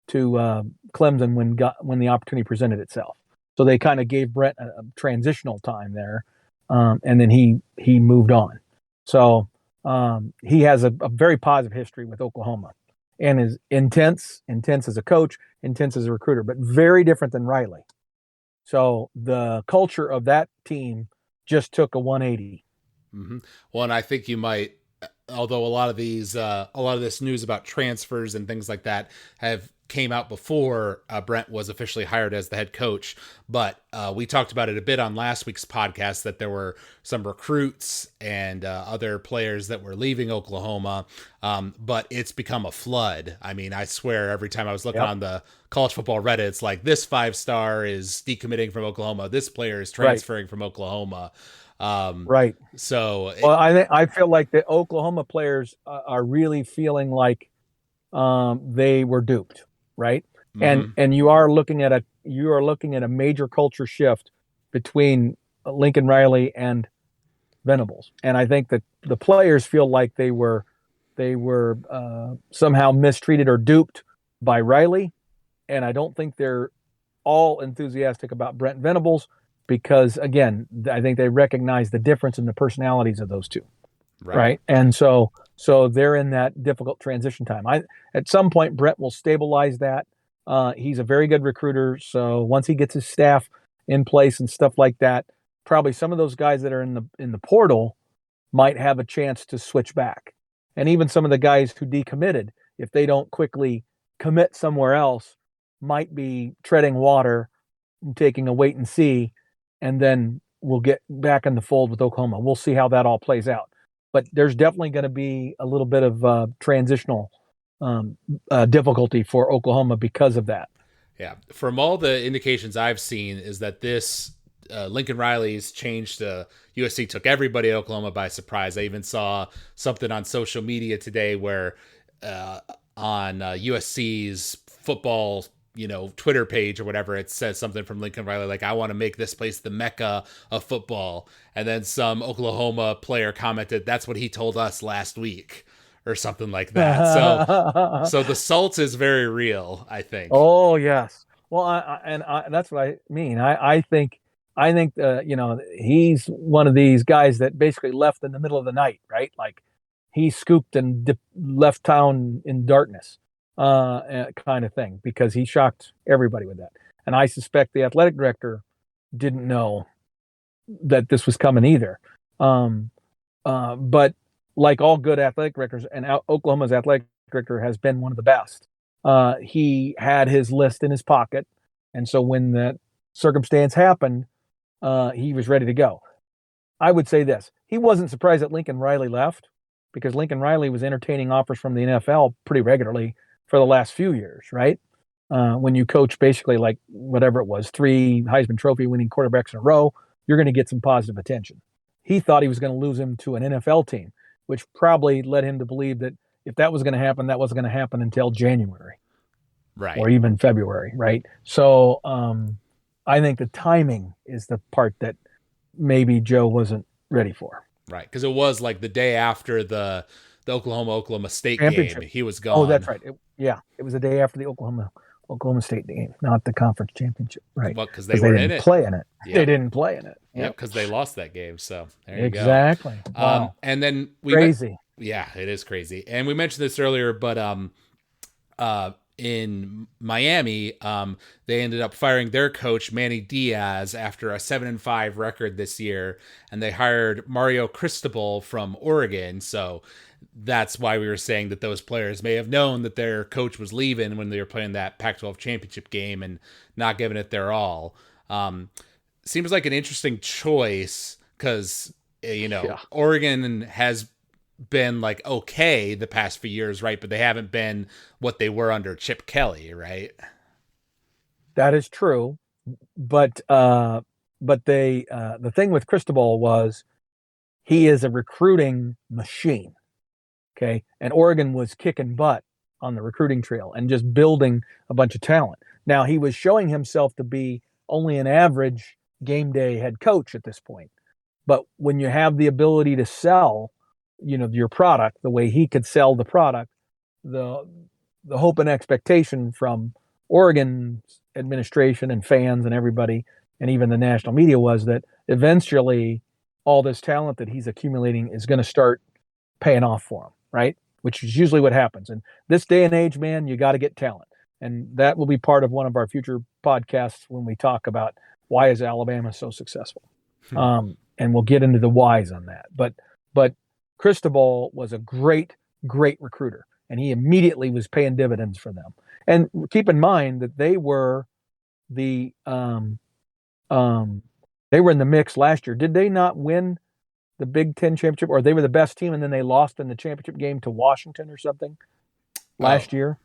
to Clemson when the opportunity presented itself. So they kind of gave Brent a transitional time there, and then he moved on. So he has a very positive history with Oklahoma, and is intense as a coach, intense as a recruiter, but very different than Riley. So the culture of that team just took a 180. Mm-hmm. Well, and I think you might. Although a lot of this news about transfers and things like that came out before Brent was officially hired as the head coach, but we talked about it a bit on last week's podcast that there were some recruits and other players that were leaving Oklahoma, but it's become a flood. I mean, I swear every time I was looking on the college football Reddit, it's like this 5-star is decommitting from Oklahoma, this player is transferring from Oklahoma. So I feel like the Oklahoma players are really feeling like they were duped, right? Mm-hmm. And you are looking at a major culture shift between Lincoln Riley and Venables, and I think that the players feel like they were somehow mistreated or duped by Riley, and I don't think they're all enthusiastic about Brent Venables. Because again, I think they recognize the difference in the personalities of those two, right? And so they're in that difficult transition time. At some point, Brent will stabilize that. He's a very good recruiter, so once he gets his staff in place and stuff like that, probably some of those guys that are in the portal might have a chance to switch back And even some of the guys who decommitted, if they don't quickly commit somewhere else, might be treading water and taking a wait and see, and then we'll get back in the fold with Oklahoma. We'll see how that all plays out. But there's definitely going to be a little bit of transitional difficulty for Oklahoma because of that. Yeah. From all the indications I've seen is that this Lincoln Riley's change to USC took everybody at Oklahoma by surprise. I even saw something on social media today where on USC's football, Twitter page or whatever, it says something from Lincoln Riley like, I want to make this place the mecca of football. And then some Oklahoma player commented, that's what he told us last week or something like that. So the salt is very real, I think. Oh yes. Well, that's what I mean. I think he's one of these guys that basically left in the middle of the night, right? Like he scooped and left town in darkness, kind of thing, because he shocked everybody with that. And I suspect the athletic director didn't know that this was coming either. But like all good athletic directors, and Oklahoma's athletic director has been one of the best. He had his list in his pocket, and so when that circumstance happened, he was ready to go. I would say this: he wasn't surprised that Lincoln Riley left, because Lincoln Riley was entertaining offers from the NFL pretty regularly for the last few years, right? When you coach basically like whatever it was, 3 Heisman Trophy winning quarterbacks in a row, you're going to get some positive attention. He thought he was going to lose him to an NFL team, which probably led him to believe that if that was going to happen, that wasn't going to happen until January, right, or even February, right? So I think the timing is the part that maybe Joe wasn't ready for. Right, because it was like the day after the Oklahoma State game. He was gone. Oh, that's right. It was the day after the Oklahoma State game, not the conference championship, right? Because they were in it. Play in it. Yep. They didn't play in it. Yep, because they lost that game. So there you go. Exactly. Wow. And then crazy. Yeah, it is crazy. And we mentioned this earlier, but in Miami, they ended up firing their coach Manny Diaz after a 7-5 record this year, and they hired Mario Cristobal from Oregon. So that's why we were saying that those players may have known that their coach was leaving when they were playing that Pac-12 championship game and not giving it their all. Seems like an interesting choice because, Oregon has been like okay the past few years, right? But they haven't been what they were under Chip Kelly, right? That is true. But the thing with Cristobal was he is a recruiting machine. Okay. And Oregon was kicking butt on the recruiting trail and just building a bunch of talent. Now he was showing himself to be only an average game day head coach at this point. But when you have the ability to sell, your product the way he could sell the product, the hope and expectation from Oregon administration and fans and everybody, and even the national media, was that eventually all this talent that he's accumulating is going to start paying off for him, right? Which is usually what happens. And this day and age, man, you got to get talent. And that will be part of one of our future podcasts when we talk about why is Alabama so successful. And we'll get into the whys on that. But Cristobal was a great recruiter, and he immediately was paying dividends for them. And keep in mind that they were they were in the mix last year. Did they not win the Big Ten championship, or they were the best team and then they lost in the championship game to Washington or something last year?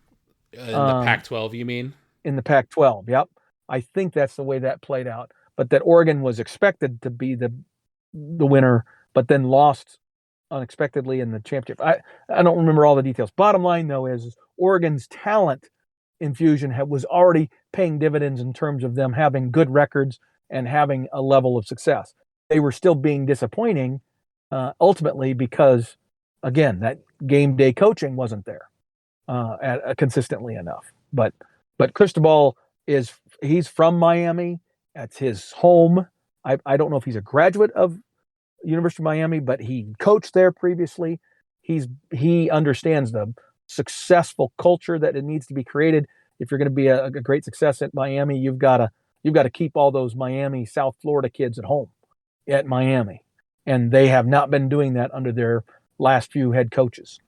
In the Pac-12, you mean? In the Pac-12, yep. I think that's the way that played out. But that Oregon was expected to be the winner, but then lost unexpectedly in the championship. I don't remember all the details. Bottom line, though, is Oregon's talent infusion was already paying dividends in terms of them having good records and having a level of success. They were still being disappointing ultimately because, again, that game day coaching wasn't there consistently enough. But Cristobal he's from Miami. That's his home. I don't know if he's a graduate of University of Miami, but he coached there previously. He understands the successful culture that it needs to be created. If you're going to be a great success at Miami, you've got to keep all those Miami, South Florida kids at home at Miami. And they have not been doing that under their last few head coaches.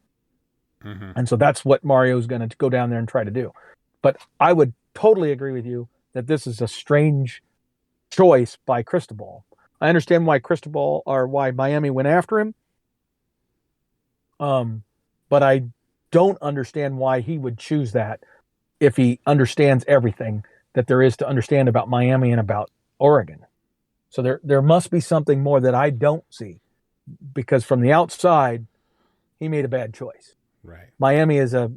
Mm-hmm. And so that's what Mario's going to go down there and try to do. But I would totally agree with you that this is a strange choice by Cristobal. I understand why Cristobal or why Miami went after him. But I don't understand why he would choose that if he understands everything that there is to understand about Miami and about Oregon. So there must be something more that I don't see, because from the outside, he made a bad choice. Right. Miami is a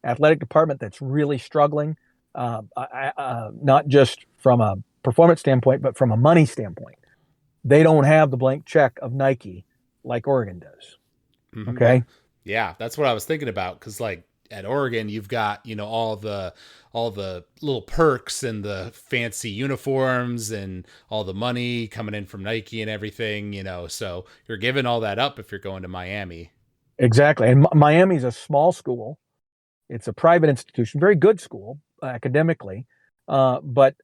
athletic department that's really struggling, not just from a performance standpoint, but from a money standpoint. They don't have the blank check of Nike like Oregon does. Mm-hmm. Okay. Yeah, that's what I was thinking about, because like at Oregon, you've got all the little perks and the fancy uniforms and all the money coming in from Nike and everything. So you're giving all that up if you're going to Miami. Exactly. And Miami's a small school. It's a private institution, very good school academically, but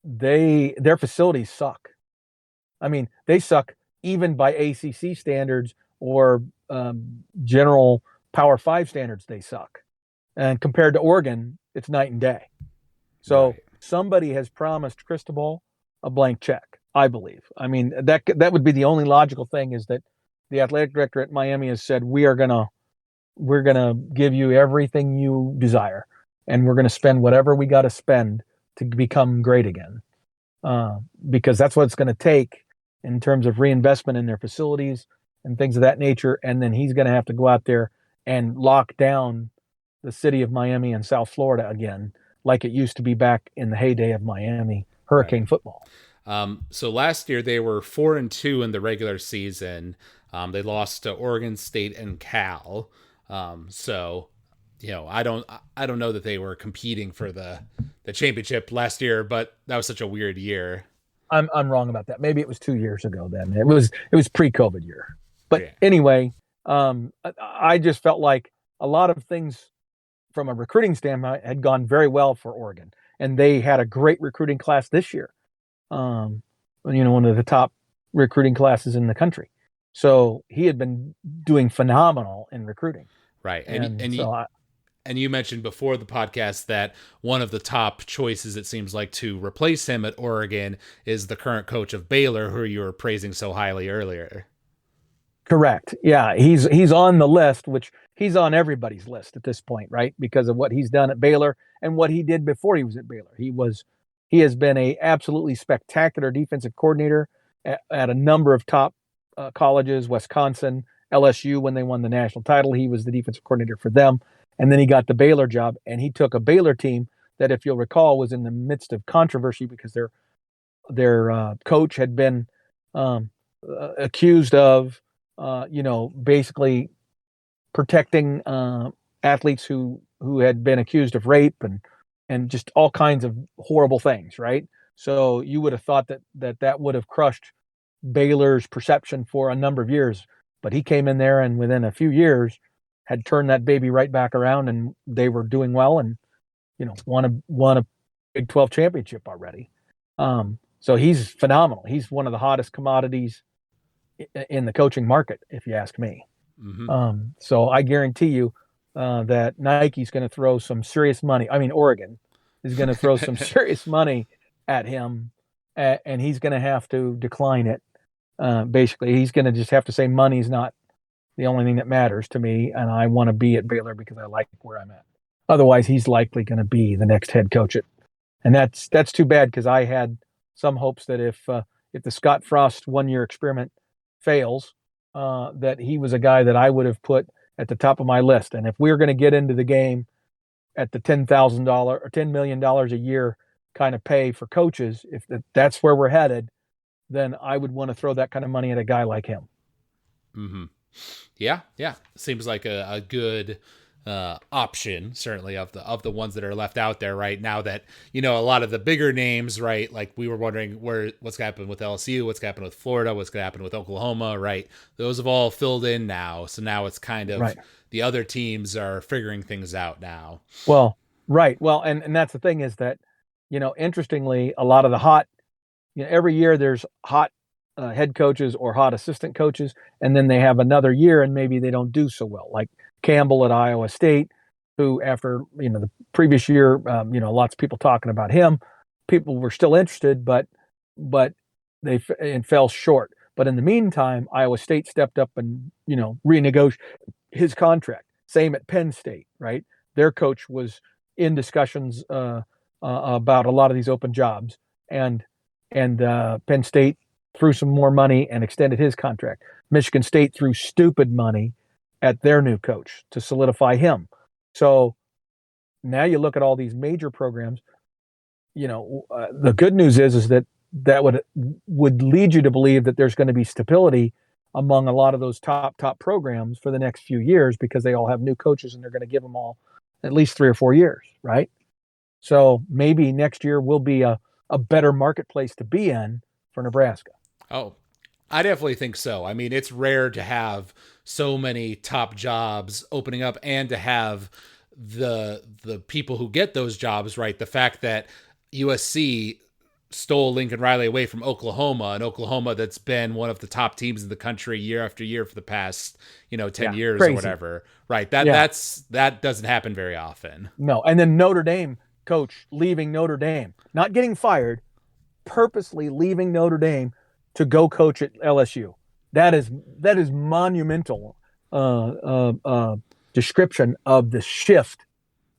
their facilities suck. I mean, they suck even by ACC standards or general Power Five standards. They suck, and compared to Oregon, it's night and day. So Right. somebody has promised Cristobal a blank check, I believe. I mean, that would be the only logical thing, is that the athletic director at Miami has said, we're gonna give you everything you desire, and we're gonna spend whatever we got to spend to become great again, because that's what it's going to take in terms of reinvestment in their facilities and things of that nature. And then he's going to have to go out there and lock down the city of Miami and South Florida again, like it used to be back in the heyday of Miami Hurricane Right. football. So last year they were 4-2 in the regular season. They lost to Oregon State and Cal. So I don't know that they were competing for the championship last year, but that was such a weird year. I'm wrong about that. Maybe it was 2 years ago. Then it was pre-COVID year. But Yeah. anyway, I just felt like a lot of things from a recruiting standpoint had gone very well for Oregon, and they had a great recruiting class this year. One of the top recruiting classes in the country. So he had been doing phenomenal in recruiting. Right. And you mentioned before the podcast that one of the top choices, it seems like, to replace him at Oregon is the current coach of Baylor, who you were praising so highly earlier. Correct. Yeah, he's on the list, which he's on everybody's list at this point, right? Because of what he's done at Baylor and what he did before he was at Baylor. He has been a absolutely spectacular defensive coordinator at a number of top colleges, Wisconsin, LSU. When they won the national title, he was the defensive coordinator for them. And then he got the Baylor job, and he took a Baylor team that, if you'll recall, was in the midst of controversy because their coach had been accused of, basically protecting athletes who had been accused of rape and just all kinds of horrible things, right? So you would have thought that would have crushed Baylor's perception for a number of years, but he came in there and within a few years had turned that baby right back around, and they were doing well, and won a Big 12 championship already. So he's phenomenal. He's one of the hottest commodities in the coaching market, if you ask me. Mm-hmm. So I guarantee you that Nike's going to throw some serious money. I mean, Oregon is going to throw some serious money at him, and he's going to have to decline it. Basically, he's going to just have to say money's not the only thing that matters to me, and I want to be at Baylor because I like where I'm at. Otherwise, he's likely going to be the next head coach and that's too bad, because I had some hopes that if the Scott Frost 1-year experiment fails, that he was a guy that I would have put at the top of my list. And if we're going to get into the game at the $10,000 or $10 million a year kind of pay for coaches, if that's where we're headed, then I would want to throw that kind of money at a guy like him. Mm-hmm. Yeah. Seems like a good option, certainly of the ones that are left out there right now, that a lot of the bigger names, right? Like we were wondering what's going to happen with LSU, what's going to happen with Florida, what's going to happen with Oklahoma, right? Those have all filled in now, so now it's kind of right. The other teams are figuring things out now. Well, right. Well, and that's the thing, is that interestingly, a lot of the hot, every year there's hot head coaches or hot assistant coaches, and then they have another year and maybe they don't do so well. Like Campbell at Iowa State, who after the previous year, lots of people talking about him, people were still interested, but they fell short. But in the meantime, Iowa State stepped up and renegotiated his contract. Same at Penn State, right? Their coach was in discussions about a lot of these open jobs, and Penn State threw some more money and extended his contract. Michigan State threw stupid money at their new coach to solidify him. So now you look at all these major programs. The good news is that would lead you to believe that there's going to be stability among a lot of those top programs for the next few years, because they all have new coaches and they're going to give them all at least 3 or 4 years, right? So maybe next year will be a better marketplace to be in for Nebraska. Oh, I definitely think so. I mean, it's rare to have so many top jobs opening up and to have the people who get those jobs, right? The fact that USC stole Lincoln Riley away from Oklahoma, and Oklahoma that's been one of the top teams in the country year after year for the past 10 years crazy. Or whatever, right? That doesn't happen very often. No. And then Notre Dame coach leaving Notre Dame, not getting fired, purposely leaving Notre Dame to go coach at LSU. That is monumental description of the shift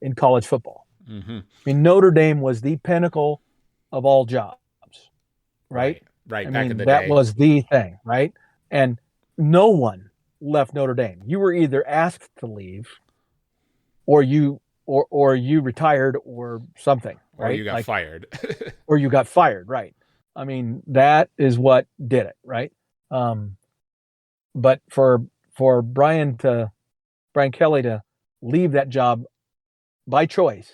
in college football. Mm-hmm. I mean, Notre Dame was the pinnacle of all jobs, right? Right. I Back mean, in the that day. was the thing, right? And no one left Notre Dame. You were either asked to leave, or you retired, or something, right? Or you got fired. Or you got fired, right? I mean, that is what did it, right? But for Brian Kelly to leave that job by choice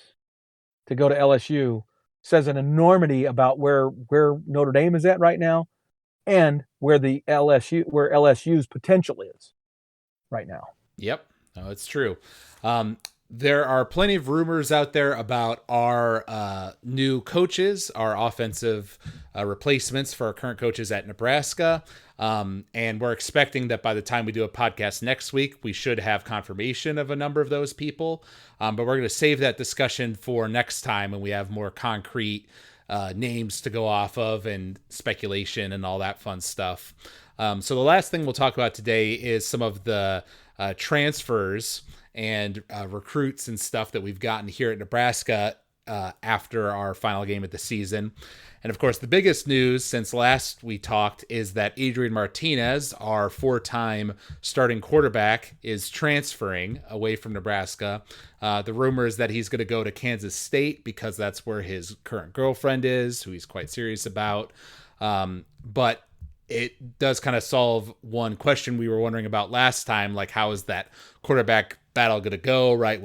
to go to LSU says an enormity about where Notre Dame is at right now, and where LSU's potential is right now. Yep, no, it's true. There are plenty of rumors out there about our new coaches, our offensive replacements for our current coaches at Nebraska. And we're expecting that by the time we do a podcast next week, we should have confirmation of a number of those people. But we're going to save that discussion for next time when we have more concrete names to go off of and speculation and all that fun stuff. So the last thing we'll talk about today is some of the transfers and recruits and stuff that we've gotten here at Nebraska after our final game of the season. And of course, the biggest news since last we talked is that Adrian Martinez, our 4-time starting quarterback, is transferring away from Nebraska. The rumor is that he's going to go to Kansas State because that's where his current girlfriend is, who he's quite serious about. But it does kind of solve one question we were wondering about last time, like how is that quarterback battle going to go, right?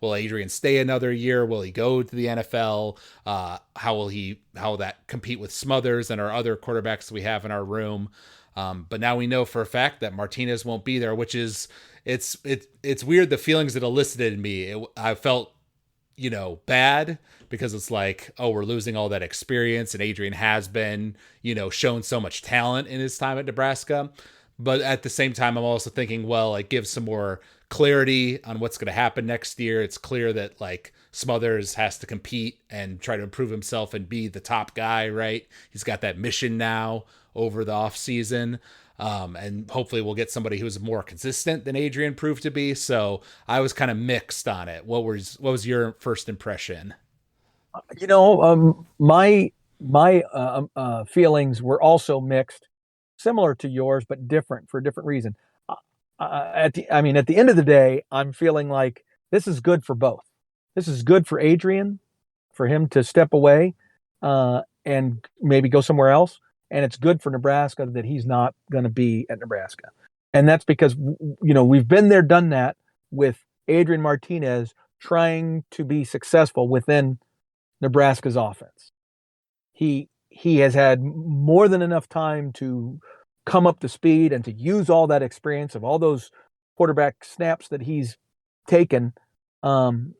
Will Adrian stay another year? Will he go to the NFL? How will that compete with Smothers and our other quarterbacks we have in our room? But now we know for a fact that Martinez won't be there, which is it's weird. The feelings it elicited in me, I felt bad, because it's like, oh, we're losing all that experience, and Adrian has been shown so much talent in his time at Nebraska. But at the same time, I'm also thinking, well, it gives some more clarity on what's going to happen next year. It's clear that like Smothers has to compete and try to improve himself and be the top guy, right? He's got that mission now over the off season. And hopefully we'll get somebody who's more consistent than Adrian proved to be. So I was kind of mixed on it. What was your first impression? My feelings were also mixed, similar to yours, but different for a different reason. At the end of the day, I'm feeling like this is good for both. This is good for Adrian, for him to step away and maybe go somewhere else. And it's good for Nebraska that he's not going to be at Nebraska. And that's because, we've been there, done that with Adrian Martinez trying to be successful within Nebraska's offense. He has had more than enough time to come up to speed and to use all that experience of all those quarterback snaps that he's taken, and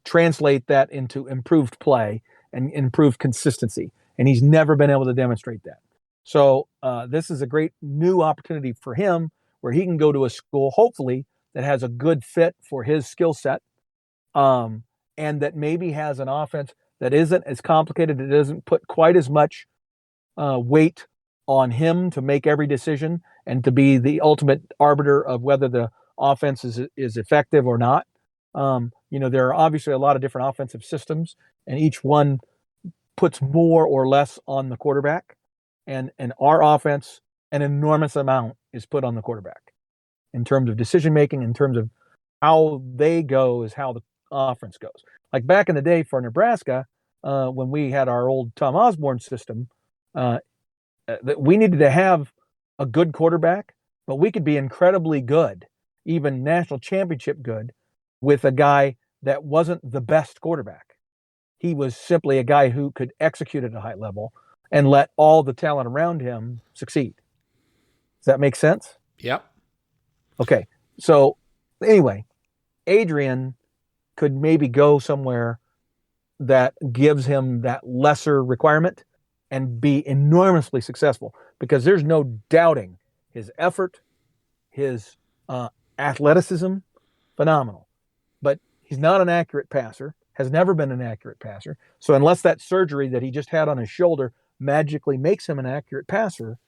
translate that into improved play and improved consistency. And he's never been able to demonstrate that. So this is a great new opportunity for him where he can go to a school, hopefully, that has a good fit for his skill set, and that maybe has an offense that isn't as complicated. It doesn't put quite as much weight on him to make every decision and to be the ultimate arbiter of whether the offense is effective or not. There are obviously a lot of different offensive systems, and each one puts more or less on the quarterback. And our offense, an enormous amount is put on the quarterback in terms of decision making, in terms of how they go is how the offense goes. Like back in the day for Nebraska, when we had our old Tom Osborne system, that we needed to have a good quarterback, but we could be incredibly good, even national championship good, with a guy that wasn't the best quarterback. He was simply a guy who could execute at a high level and let all the talent around him succeed. Does that make sense? Yep. Okay. So anyway, Adrian could maybe go somewhere that gives him that lesser requirement and be enormously successful, because there's no doubting his effort, his athleticism, phenomenal. But he's not an accurate passer, has never been an accurate passer. So unless that surgery that he just had on his shoulder magically makes him an accurate passer,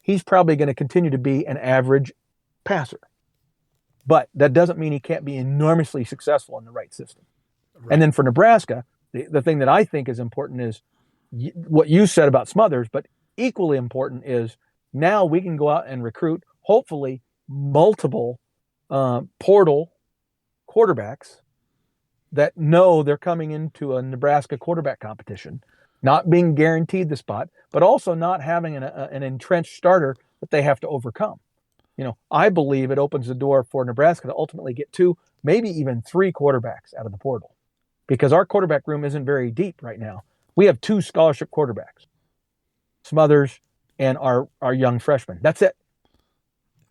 he's probably going to continue to be an average passer. But that doesn't mean he can't be enormously successful in the right system. Right. And then for Nebraska, the thing that I think is important is what you said about Smothers, but equally important is now we can go out and recruit, hopefully, multiple portal quarterbacks that know they're coming into a Nebraska quarterback competition, not being guaranteed the spot, but also not having an entrenched starter that they have to overcome. I believe it opens the door for Nebraska to ultimately get 2, maybe even 3 quarterbacks out of the portal, because our quarterback room isn't very deep right now. We have 2 scholarship quarterbacks, Smothers and our young freshman. That's it.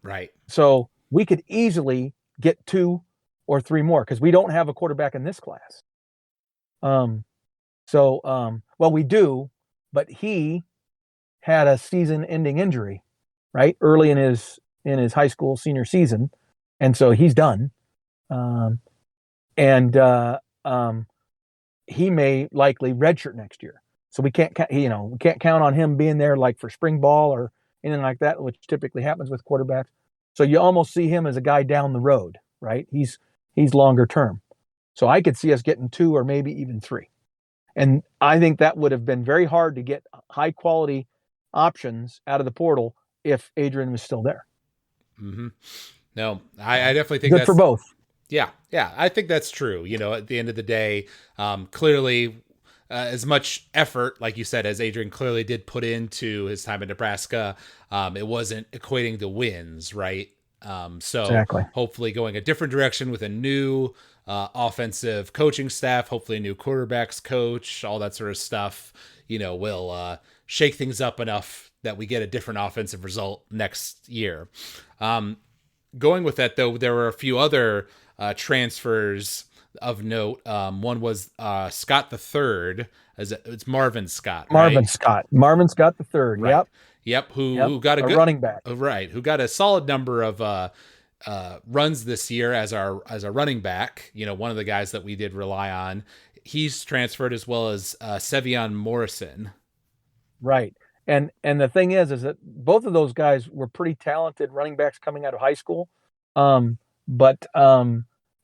Right. So we could easily get 2 or 3 more because we don't have a quarterback in this class. Well, we do, but he had a season-ending injury, right, early in his high school senior season, and so he's done. He may likely redshirt next year, so we can't count on him being there like for spring ball or anything like that, which typically happens with quarterbacks. So you almost see him as a guy down the road, right? He's longer term. So I could see us getting 2 or maybe even 3. And I think that would have been very hard to get high quality options out of the portal if Adrian was still there. Mm-hmm. No, I definitely think good that's for both. Yeah, I think that's true. At the end of the day, clearly, as much effort, like you said, as Adrian clearly did put into his time in Nebraska, it wasn't equating to wins, right? So exactly. Hopefully going a different direction with a new offensive coaching staff, hopefully a new quarterbacks coach, all that sort of stuff, will shake things up enough that we get a different offensive result next year. Going with that, though, there were a few other transfers of note. One was Scott the Third. It's Marvin Scott. Marvin right? Scott. Marvin Scott the Third. Right. Yep. Who got a good running back. Right. Who got a solid number of runs this year as a running back. One of the guys that we did rely on. He's transferred, as well as Sevion Morrison. Right. And the thing is that both of those guys were pretty talented running backs coming out of high school. But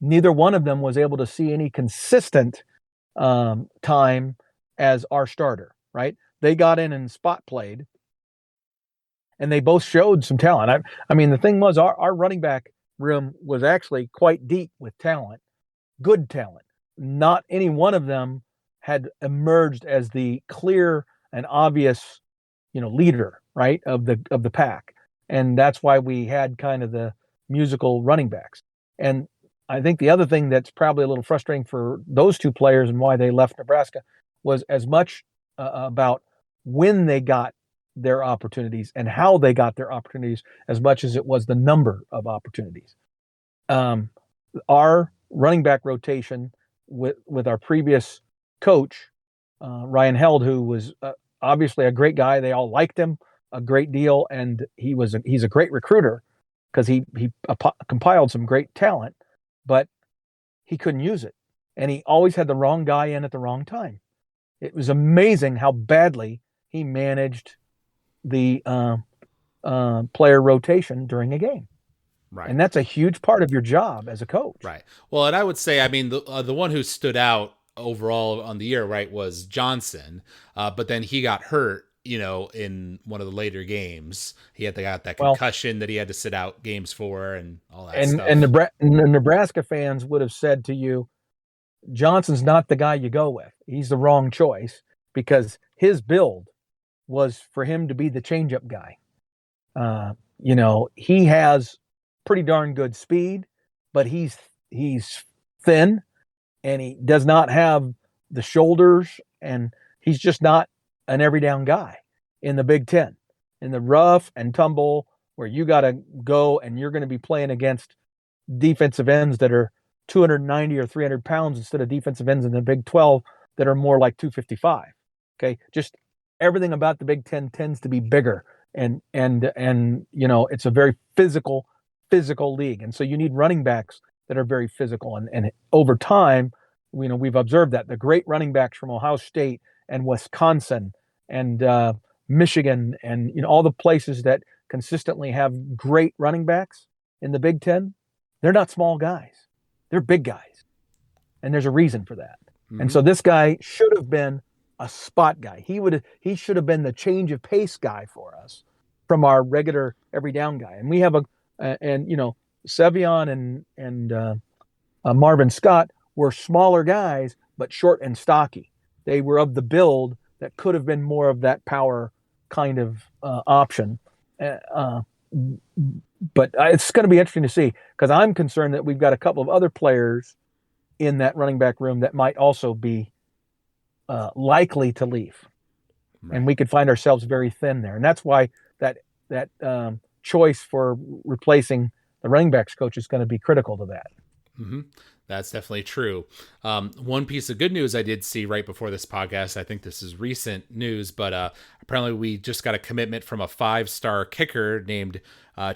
neither one of them was able to see any consistent time as our starter, right? They got in and spot played, and they both showed some talent. I mean, the thing was our running back room was actually quite deep with talent, good talent. Not any one of them had emerged as the clear and obvious leader, right, of the pack. And that's why we had kind of the musical running backs. And I think the other thing that's probably a little frustrating for those 2 players and why they left Nebraska was as much about when they got their opportunities and how they got their opportunities as much as it was the number of opportunities. Our running back rotation with our previous coach, Ryan Held, who was obviously a great guy. They all liked him a great deal, and he's a great recruiter. because he compiled some great talent, but he couldn't use it, and he always had the wrong guy in at the wrong time. It was amazing how badly he managed the player rotation during a game. Right. And that's a huge part of your job as a coach. Right. Well, and I would say, I mean, the one who stood out overall on the year, right, was Johnson. But then he got hurt, in one of the later games. He got that concussion that he had to sit out games for and all that stuff. And Nebraska fans would have said to you, Johnson's not the guy you go with. He's the wrong choice, because his build was for him to be the changeup guy. He has pretty darn good speed, but he's thin, and he does not have the shoulders, and he's just not an every down guy in the Big Ten. In the rough and tumble, where you got to go and you're going to be playing against defensive ends that are 290 or 300 pounds instead of defensive ends in the Big 12 that are more like 255. Okay, just everything about the Big Ten tends to be bigger, and it's a very physical league, and so you need running backs that are very physical. And over time, we've observed that the great running backs from Ohio State and Wisconsin and Michigan and all the places that consistently have great running backs in the Big Ten, they're not small guys. They're big guys. And there's a reason for that. Mm-hmm. And so this guy should have been a spot guy. He should have been the change of pace guy for us from our regular every down guy. And we have Sevion and Marvin Scott were smaller guys, but short and stocky. They were of the build that could have been more of that power kind of option. But it's going to be interesting to see, because I'm concerned that we've got a couple of other players in that running back room that might also be likely to leave. Right. And we could find ourselves very thin there. And that's why that choice for replacing the running backs coach is going to be critical to that. Mm-hmm. That's definitely true. One piece of good news I did see right before this podcast, I think this is recent news, but apparently we just got a commitment from a 5-star kicker named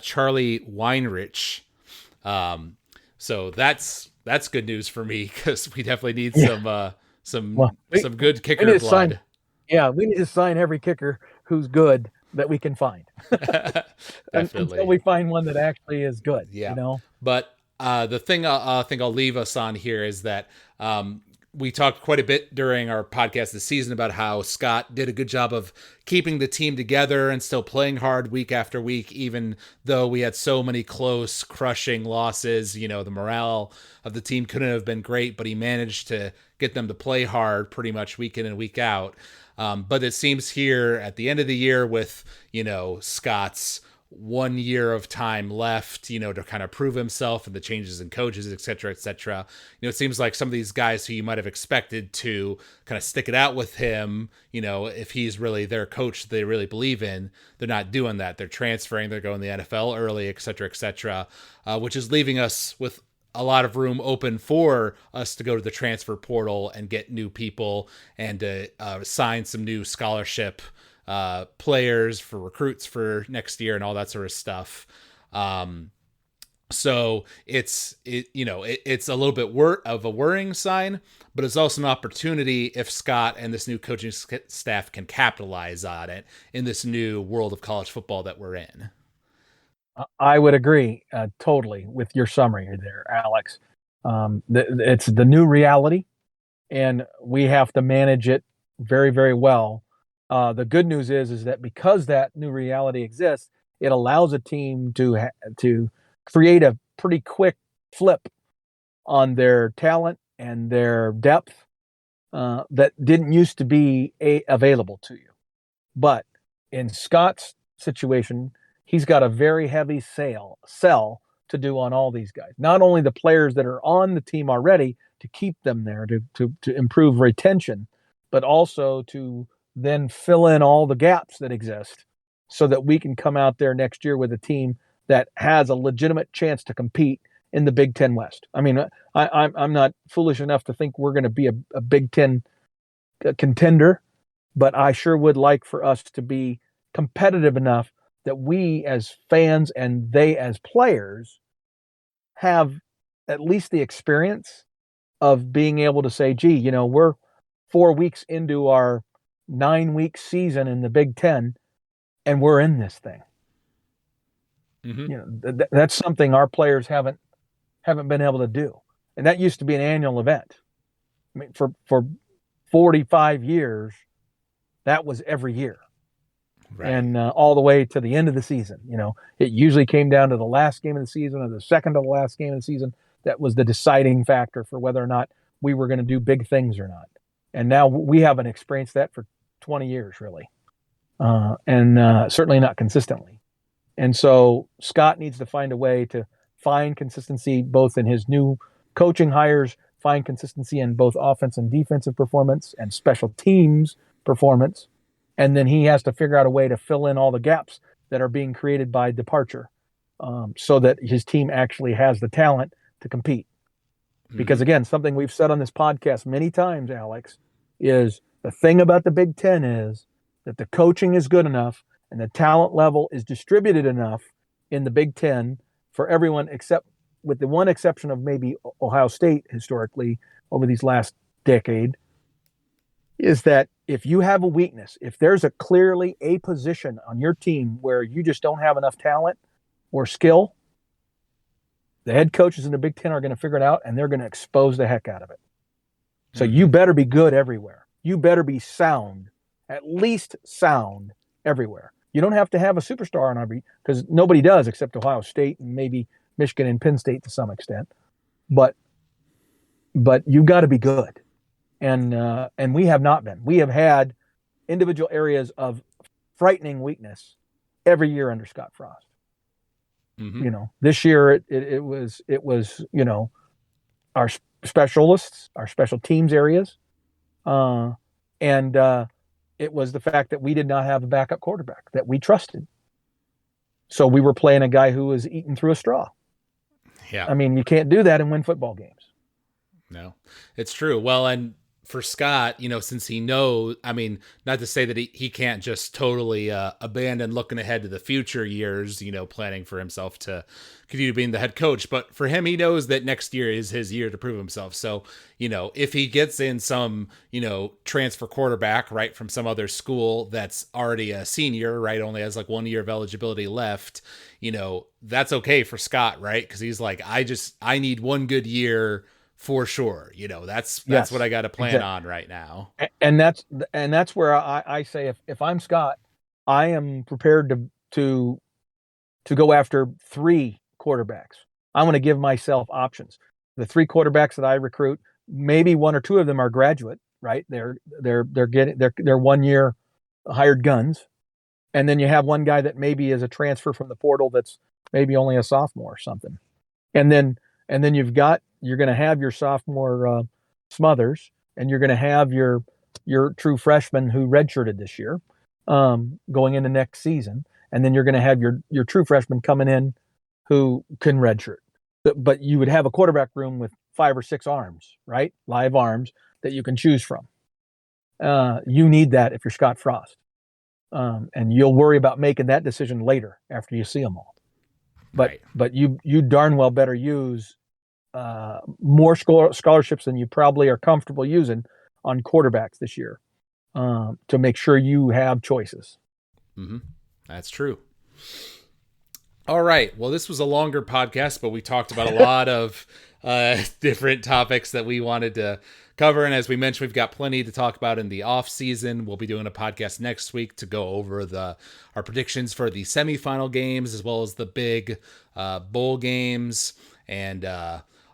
Charlie Weinrich. So that's good news for me, because we definitely need some good kicker blood. We need to sign every kicker who's good that we can find. Until we find one that actually is good. Yeah. But the thing I think I'll leave us on here is that we talked quite a bit during our podcast this season about how Scott did a good job of keeping the team together and still playing hard week after week, even though we had so many close, crushing losses. The morale of the team couldn't have been great, but he managed to get them to play hard pretty much week in and week out. But it seems here at the end of the year with, Scott's 1 year of time left, to kind of prove himself and the changes in coaches, et cetera, et cetera. It seems like some of these guys who you might have expected to kind of stick it out with him, if he's really their coach they really believe in, they're not doing that. They're transferring, they're going to the NFL early, et cetera, which is leaving us with a lot of room open for us to go to the transfer portal and get new people and sign some new scholarship players for recruits for next year and all that sort of stuff. So it's a little bit of a worrying sign, but it's also an opportunity if Scott and this new coaching staff can capitalize on it in this new world of college football that we're in. I would agree totally with your summary there, Alex. It's the new reality, and we have to manage it very, very well. The good news is that because that new reality exists, it allows a team to create a pretty quick flip on their talent and their depth that didn't used to be available to you. But in Scott's situation, he's got a very heavy sell to do on all these guys. Not only the players that are on the team already to keep them there to improve retention, but also to then fill in all the gaps that exist so that we can come out there next year with a team that has a legitimate chance to compete in the Big Ten West. I mean, I'm not foolish enough to think we're going to be a Big Ten contender, but I sure would like for us to be competitive enough that we as fans and they as players have at least the experience of being able to say, gee, we're 4 weeks into our 9-week season in the Big Ten, and we're in this thing. That's something our players haven't been able to do, and that used to be an annual event. I mean, for 45 years, that was every year, right. And all the way to the end of the season. It usually came down to the last game of the season or the second to the last game of the season. That was the deciding factor for whether or not we were going to do big things or not. And now we haven't experienced that for 20 years, really, and certainly not consistently. And so Scott needs to find a way to find consistency both in his new coaching hires, find consistency in both offense and defensive performance and special teams performance. And then he has to figure out a way to fill in all the gaps that are being created by departure, so that his team actually has the talent to compete. Because again, something we've said on this podcast many times, Alex, is the thing about the Big Ten is that the coaching is good enough and the talent level is distributed enough in the Big Ten for everyone, except with the one exception of maybe Ohio State historically over these last decade, is that if you have a weakness, if there's clearly a position on your team where you just don't have enough talent or skill, the head coaches in the Big Ten are going to figure it out, and they're going to expose the heck out of it. So you better be good everywhere. You better be sound, at least sound everywhere. You don't have to have a superstar on every, because nobody does except Ohio State and maybe Michigan and Penn State to some extent. But you got to be good, and we have not been. We have had individual areas of frightening weakness every year under Scott Frost. This year it was our specialists, our special teams areas, and it was the fact that we did not have a backup quarterback that we trusted. So we were playing a guy who was eating through a straw. Yeah. I mean, you can't do that and win football games. No, it's true. Well, and for Scott, since he knows, I mean, not to say that he can't just totally abandon looking ahead to the future years, planning for himself to continue being the head coach. But for him, he knows that next year is his year to prove himself. So, if he gets in some, transfer quarterback, right, from some other school that's already a senior, right, only has like 1 year of eligibility left, that's okay for Scott, right? Because he's like, I need one good year for sure. That's yes, what I got to plan on right now. And that's where I say, if I'm Scott, I am prepared to go after 3 quarterbacks. I want to give myself options. The 3 quarterbacks that I recruit, maybe 1 or 2 of them are graduate, right? They're 1 year hired guns. And then you have one guy that maybe is a transfer from the portal that's maybe only a sophomore or something. And then you're going to have your sophomore Smothers, and you're going to have your true freshman who redshirted this year going into next season. And then you're going to have your true freshman coming in who can redshirt. But you would have a quarterback room with 5 or 6 arms, right? Live arms that you can choose from. You need that if you're Scott Frost. And you'll worry about making that decision later after you see them all. But you darn well better use more scholarships than you probably are comfortable using on quarterbacks this year to make sure you have choices. That's true. All right. Well, this was a longer podcast, but we talked about a lot of different topics that we wanted to cover. And as we mentioned, we've got plenty to talk about in the off season. We'll be doing a podcast next week to go over our predictions for the semifinal games, as well as the big bowl games and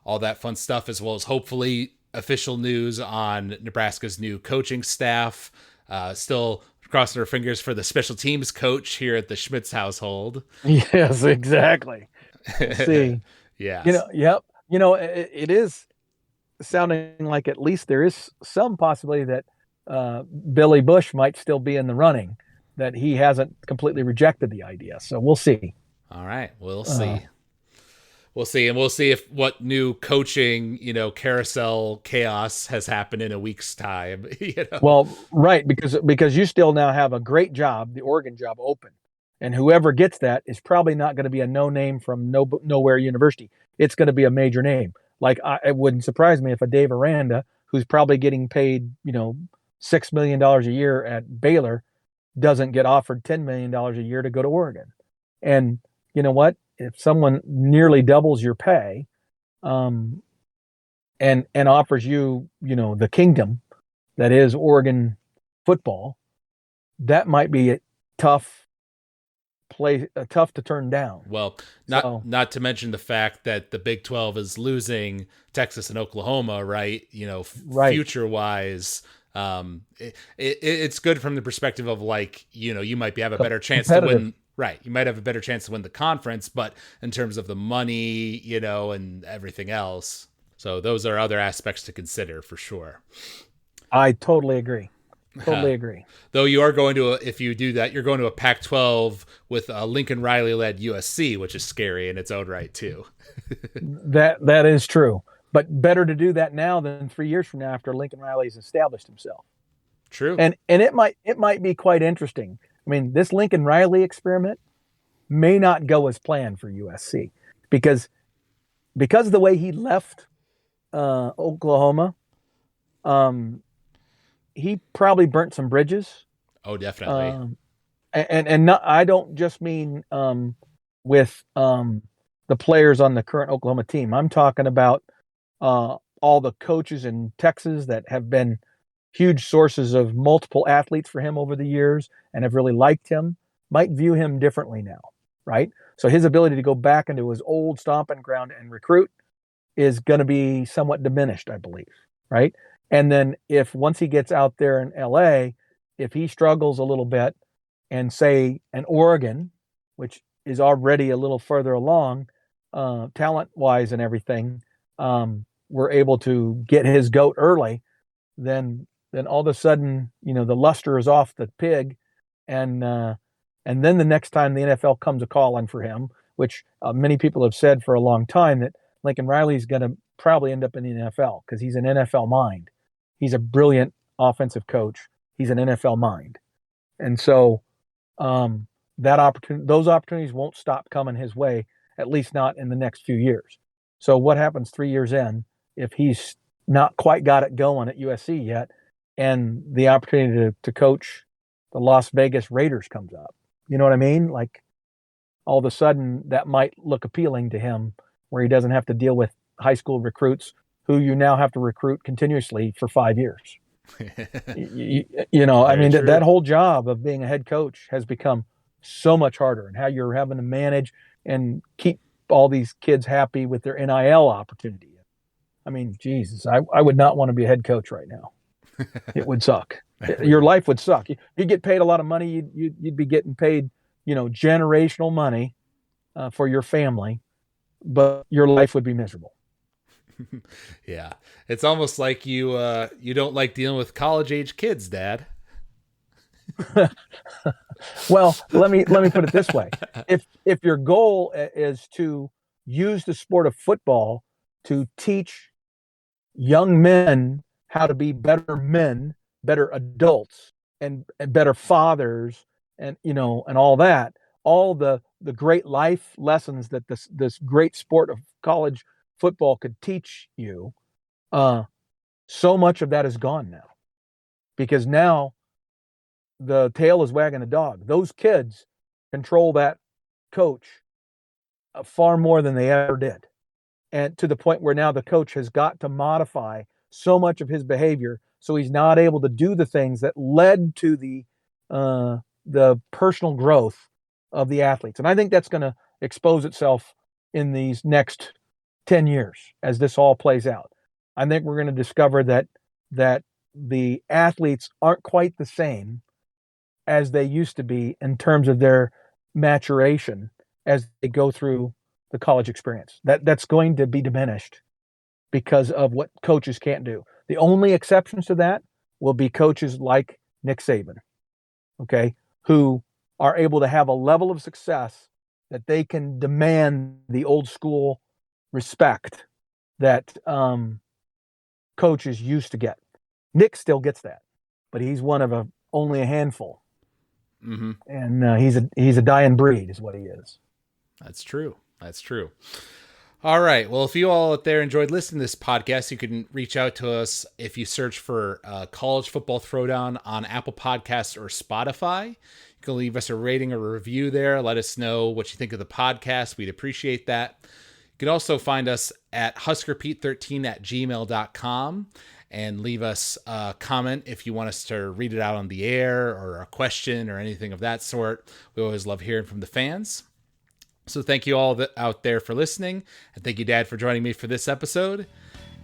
all that fun stuff, as well as hopefully official news on Nebraska's new coaching staff. Still crossing our fingers for the special teams coach here at the Schmitz household. Yes, exactly. We'll see. Yeah. Yep. It is sounding like at least there is some possibility that Billy Bush might still be in the running, that he hasn't completely rejected the idea. So we'll see. All right. We'll see. We'll see. And we'll see if what new coaching, carousel chaos has happened in a week's time. Well, right. Because you still now have a great job, the Oregon job, open. And whoever gets that is probably not going to be a no name from nowhere university. It's going to be a major name. Like it wouldn't surprise me if a Dave Aranda, who's probably getting paid, $6 million a year at Baylor, doesn't get offered $10 million a year to go to Oregon. And you know what? If someone nearly doubles your pay, and offers you, the kingdom that is Oregon football, that might be a tough tough to turn down. Well, not to mention the fact that the Big 12 is losing Texas and Oklahoma, right? Right. Future wise, it's good from the perspective of like, you might have a better chance to win. Right. You might have a better chance to win the conference, but in terms of the money, and everything else. So those are other aspects to consider for sure. I totally agree. Totally agree. Though you are going to, if you do that, you're going to a Pac-12 with a Lincoln Riley-led USC, which is scary in its own right too. That is true. But better to do that now than 3 years from now after Lincoln Riley's established himself. True. And it might be quite interesting. I mean, this Lincoln Riley experiment may not go as planned for USC because of the way he left Oklahoma. He probably burnt some bridges. Oh, definitely. And not, I don't just mean with the players on the current Oklahoma team. I'm talking about all the coaches in Texas that have been huge sources of multiple athletes for him over the years and have really liked him, might view him differently now, right? So his ability to go back into his old stomping ground and recruit is going to be somewhat diminished, I believe, right? And then if once he gets out there in LA, if he struggles a little bit and say an Oregon, which is already a little further along talent wise and everything, we're able to get his goat early, then all of a sudden, the luster is off the pig. And then the next time the NFL comes a calling for him, which many people have said for a long time that Lincoln Riley's going to probably end up in the NFL because he's an NFL mind. He's a brilliant offensive coach. He's an NFL mind. And so those opportunities won't stop coming his way, at least not in the next few years. So what happens 3 years in if he's not quite got it going at USC yet and the opportunity to coach the Las Vegas Raiders comes up? You know what I mean? Like all of a sudden that might look appealing to him where he doesn't have to deal with high school recruits who you now have to recruit continuously for 5 years. I mean, that whole job of being a head coach has become so much harder, and how you're having to manage and keep all these kids happy with their NIL opportunity. I mean, Jesus, I would not want to be a head coach right now. It would suck. Your life would suck. You get paid a lot of money. You'd be getting paid, generational money for your family, but your life would be miserable. Yeah, it's almost like you don't like dealing with college age kids, Dad. Well, let me put it this way: if your goal is to use the sport of football to teach young men how to be better men, better adults, and better fathers, and and all that, all the great life lessons that this great sport of college football could teach you, so much of that is gone now, because now the tail is wagging the dog. Those kids control that coach far more than they ever did, and to the point where now the coach has got to modify so much of his behavior so he's not able to do the things that led to the personal growth of the athletes. And I think that's going to expose itself in these next 10 years as this all plays out. I think we're going to discover that the athletes aren't quite the same as they used to be in terms of their maturation as they go through the college experience. That's going to be diminished because of what coaches can't do. The only exceptions to that will be coaches like Nick Saban, okay, who are able to have a level of success that they can demand the old school respect that coaches used to get. Nick still gets that, but he's one of only a handful. And he's a dying breed, is what he is. That's true. That's true. All right. Well, if you all out there enjoyed listening to this podcast, you can reach out to us if you search for College Football Throwdown on Apple Podcasts or Spotify. You can leave us a rating or review there. Let us know what you think of the podcast. We'd appreciate that. You can also find us at huskerpete13@gmail.com and leave us a comment if you want us to read it out on the air or a question or anything of that sort. We always love hearing from the fans. So thank you all out there for listening. And thank you, Dad, for joining me for this episode.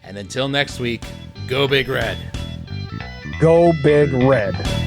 And until next week, go Big Red. Go Big Red.